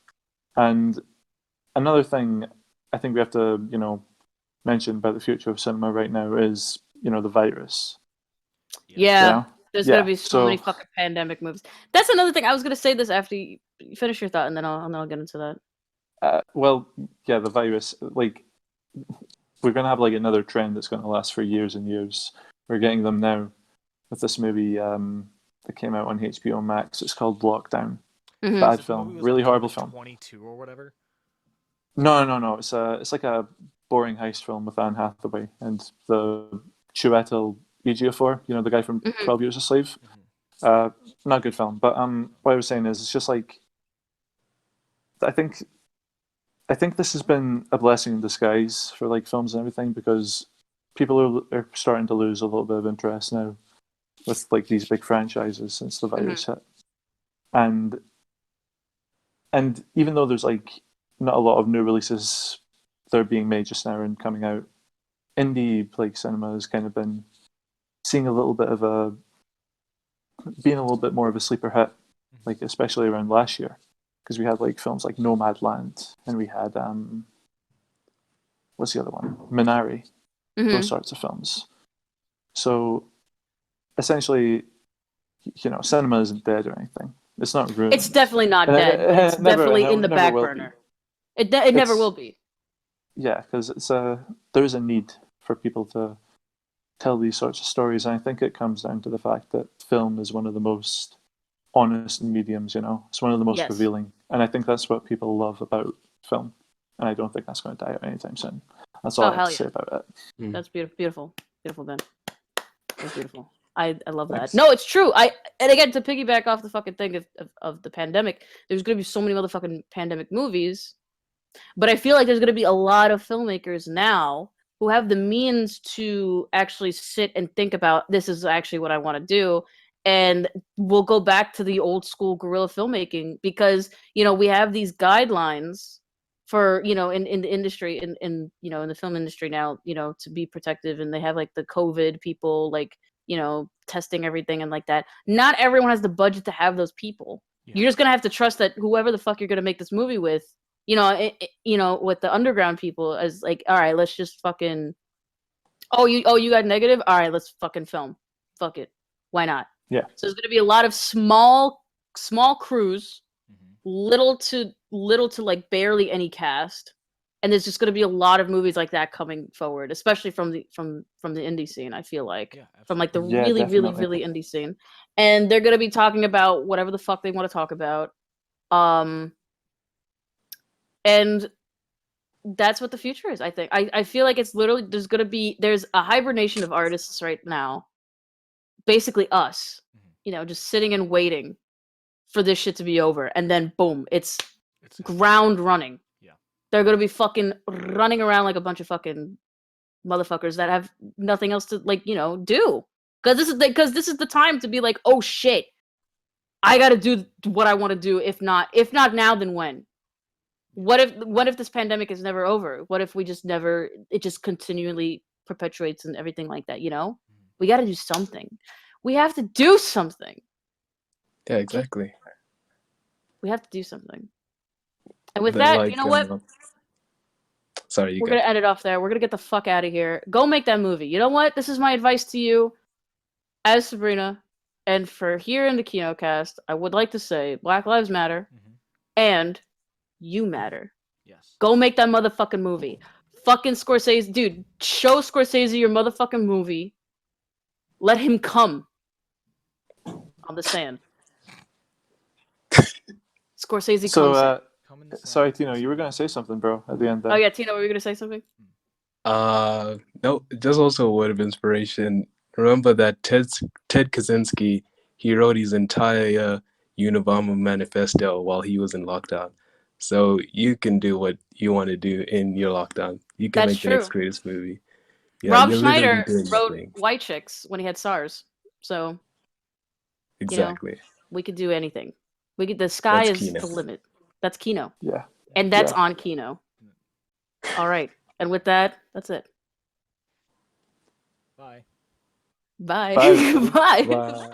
And another thing I think we have to, mention about the future of cinema right now is, the virus. Yeah. You know? There's Yeah, gonna be so many fucking pandemic movies. That's another thing. I was gonna say this after you finish your thought, and then I'll get into that. Well, yeah, the virus. We're gonna have another trend that's going to last for years and years. We're getting them now with this movie that came out on HBO Max. It's called Lockdown. Mhm. Bad film, really horrible film. 22 or whatever. No. It's like a boring heist film with Anne Hathaway and the Chiwetel Ejiofor, the guy from Mhm. 12 Years a Slave. Not a good film, but what I was saying is, it's just I think this has been a blessing in disguise for films and everything, because people are starting to lose a little bit of interest now with these big franchises since the virus hit, and even though there's not a lot of new releases that are being made just now and coming out, indie cinema has kind of been seeing being a little bit more of a sleeper hit, especially around last year, because we had films like Nomadland, and we had what's the other one, Minari, those sorts of films. So essentially, cinema isn't dead or anything. It's not ruined. It's definitely not And dead, but it's definitely in the back will burner. be. It never will be. Yeah, because there is a need for people to tell these sorts of stories, and I think it comes down to the fact that film is one of the most honest mediums. It's one of the most Yes. revealing, and I think that's what people love about film. And I don't think that's going to die out anytime soon. That's all I have hell to say about it. That's beautiful, Ben. That's beautiful. I love Thanks. that. No, it's true. And again, to piggyback off the fucking thing of the pandemic, there's gonna be so many motherfucking pandemic movies, but I feel like there's gonna be a lot of filmmakers now who have the means to actually sit and think about, this is actually what I want to do, and we'll go back to the old school guerrilla filmmaking, because we have these guidelines for in the industry, in in the film industry now, to be protective, and they have like the COVID people, like testing everything and like that. Not everyone has the budget to have those people. You're just gonna have to trust that whoever the fuck you're gonna make this movie with, with the underground people, as like, all right, let's just fucking, you got negative, all right, let's fucking film, fuck it, why not? Yeah. So there's gonna be a lot of small crews, little to like barely any cast, and there's just going to be a lot of movies like that coming forward, especially from the indie scene. I feel like from like the really indie scene, and they're going to be talking about whatever the fuck they want to talk about, and that's what the future is. I think I feel like it's literally there's a hibernation of artists right now, basically us, just sitting and waiting for this shit to be over, and then boom, it's ground running. They're gonna be fucking running around like a bunch of fucking motherfuckers that have nothing else to do. Because this is the time to be like, oh shit, I gotta do what I want to do. If not now, then when? What if this pandemic is never over? What if it just continually perpetuates and everything like that? We got to do something. We have to do something. Yeah, exactly. We have to do something. And with that, you know what? Sorry, we're going to end it off there. We're going to get the fuck out of here. Go make that movie. You know what? This is my advice to you as Sabrina. And for here in the Kinocast, I would like to say Black Lives Matter and you matter. Yes. Go make that motherfucking movie. Fucking Scorsese. Dude, show Scorsese your motherfucking movie. Let him come on the sand. Scorsese comes. Sorry, Tino, you were going to say something, bro, at the end there. Oh, yeah, Tino, were you going to say something? No, just also a word of inspiration. Remember that Ted Kaczynski, he wrote his entire Unabomber manifesto while he was in lockdown. So you can do what you want to do in your lockdown. You can make the next greatest movie. Yeah, Rob Schneider wrote White Chicks when he had SARS. So exactly, we could do anything. The sky is Kino. the limit. That's Kino. Yeah. And that's on Kino. All right. And with that, that's it. Bye. Bye. Bye. Bye. Bye.